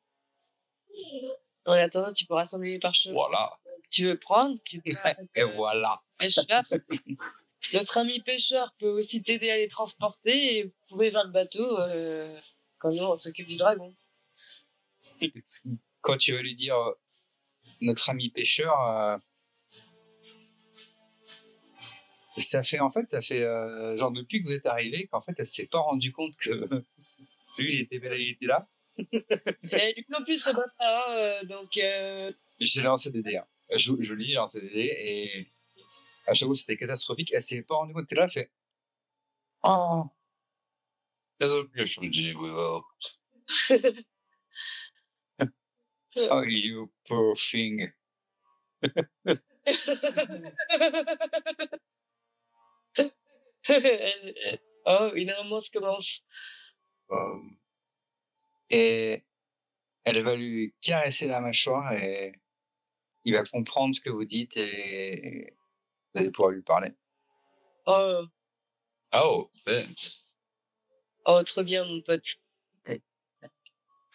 En attendant, tu peux rassembler les parchemins voila. que tu veux prendre. Tu peux Et voilà. pêcheur. Notre ami pêcheur peut aussi t'aider à les transporter et vous pouvez vers le bateau quand nous on s'occupe du dragon. Quand tu vas lui dire notre ami pêcheur, ça fait genre depuis que vous êtes arrivé qu'en fait elle s'est pas rendu compte que lui il était là. Et lui non plus se bat pas, donc J'ai lancé des dés. Hein. Je lis, j'ai lancé des dés et à chaque fois c'était catastrophique. Elle s'est pas rendue compte que t'es là, elle fait oh. Je me dis, we will. Oh, you poor thing. Oh, une romance commence. Et elle va lui caresser la mâchoire et il va comprendre ce que vous dites et vous allez pouvoir lui parler. Oh, Oh, thanks. oh, trop bien, mon pote.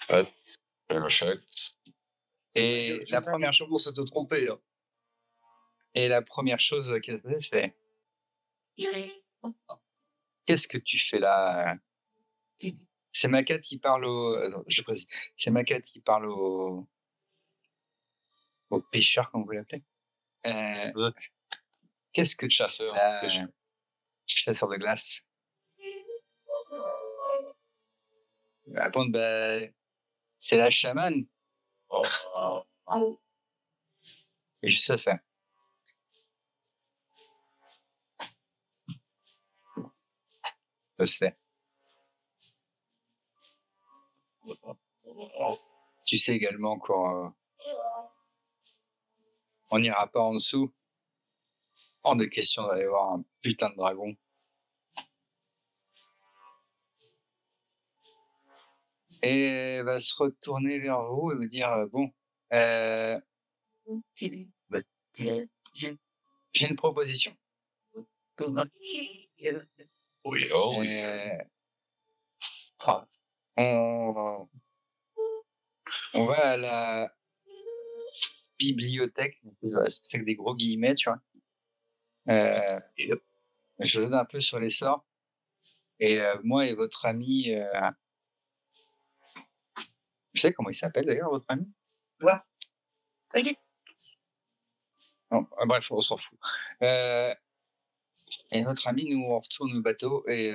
That's perfect. Et la première chose, Comment se te tromper, hein. qu'elle faisait, c'est qu'est-ce que tu fais là? C'est Makat qui parle non, je précise, c'est Makat qui parle au pêcheur, comme vous l'appelez. Qu'est-ce que tu Chasseur. là, pêcheur. chasseur de glace? Ah bon, c'est la chamane. Oh. Et juste ça fait. Je sais. Tu sais également qu'on on n'ira pas en dessous. Hors de question d'aller voir un putain de dragon. Et elle va se retourner vers vous et vous dire bon, j'ai une proposition. Oui, oh oui. On va à la bibliothèque, c'est avec des gros guillemets, tu vois. Je donne un peu sur les sorts. Et moi et votre ami, je sais comment il s'appelle d'ailleurs, votre ami? Non, bref, on s'en fout. Et notre ami, nous, on retourne au bateau et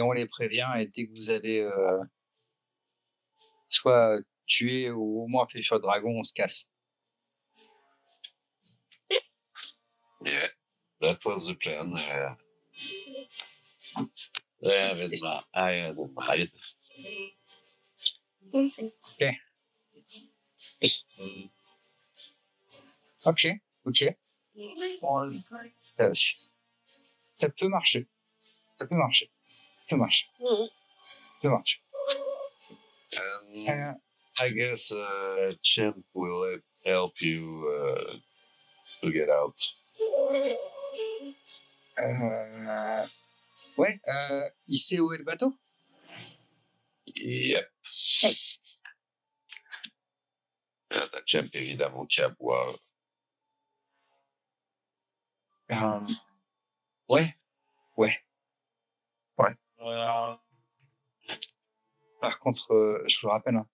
on les prévient. Et dès que vous avez soit tué ou au moins fait fuir le dragon, on se casse. Yeah, that was the plan. I have it. Ok. Ça peut marcher. And I guess Chimp will help you to get out. Ouais, il sait où est le bateau? Yep. T'as Chimp évidemment qui aboie. Ouais. Par contre, je vous le rappelle, hein,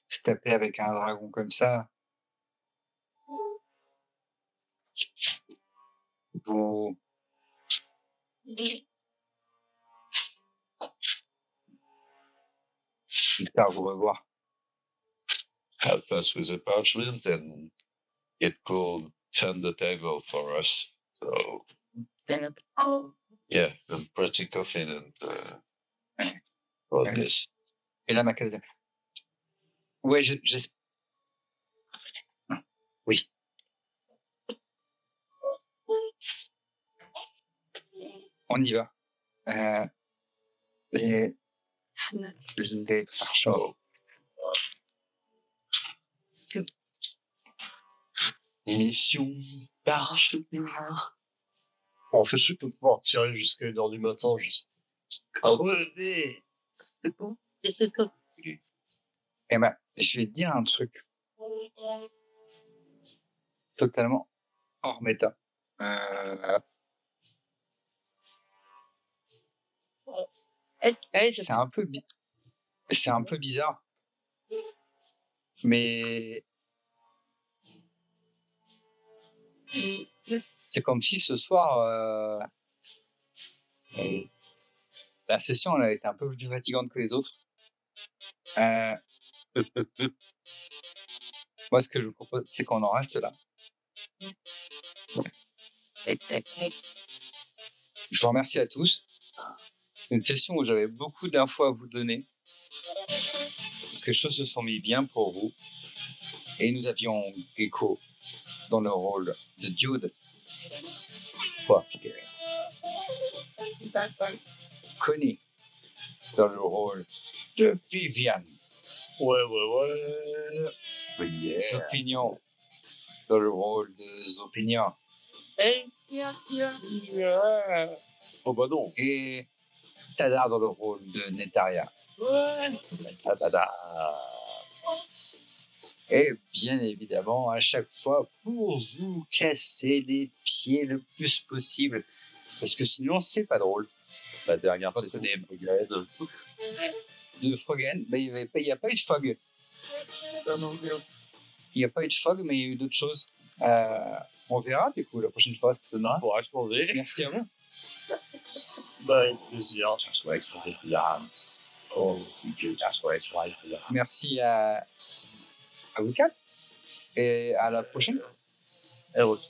se taper avec un dragon comme ça, vous... J'espère vous revoir. Help us with the parchment and it could turn the table for us. So yeah, I'm pretty confident about this. Et là, ma case. Ouais, oui. On y va. Les parchemins. Mission parchemin. En fait, je peux pouvoir tirer jusqu'à 1h du matin, juste. Crever. Eh ben, je vais te dire un truc totalement hors méta. Allez, C'est un peu bizarre, mais c'est comme si ce soir, la session elle a été un peu plus fatigante que les autres. Moi, ce que je vous propose, c'est qu'on en reste là. Je vous remercie à tous. C'est une session où j'avais beaucoup d'infos à vous donner, parce que les choses se sont mis bien pour vous. Et nous avions Gecko dans le rôle de Dude. Connie dans le rôle de Viviane. Ouais. Zopinion dans le rôle de Zopinion. Oh bah non. Et Tadar dans le rôle de Netaria. Et bien évidemment, à chaque fois, pour vous casser les pieds le plus possible. Parce que sinon, c'est pas drôle. La dernière Votre session name. de De Frogen, mais il n'y a pas eu de Fog. Il n'y a pas eu de Fog, mais il y a eu d'autres choses. On verra du coup la prochaine fois ce que ça donnera. Pourra changer. Merci à vous. Bah, avec plaisir. Merci à vous quatre. Et à la prochaine. Et aussi.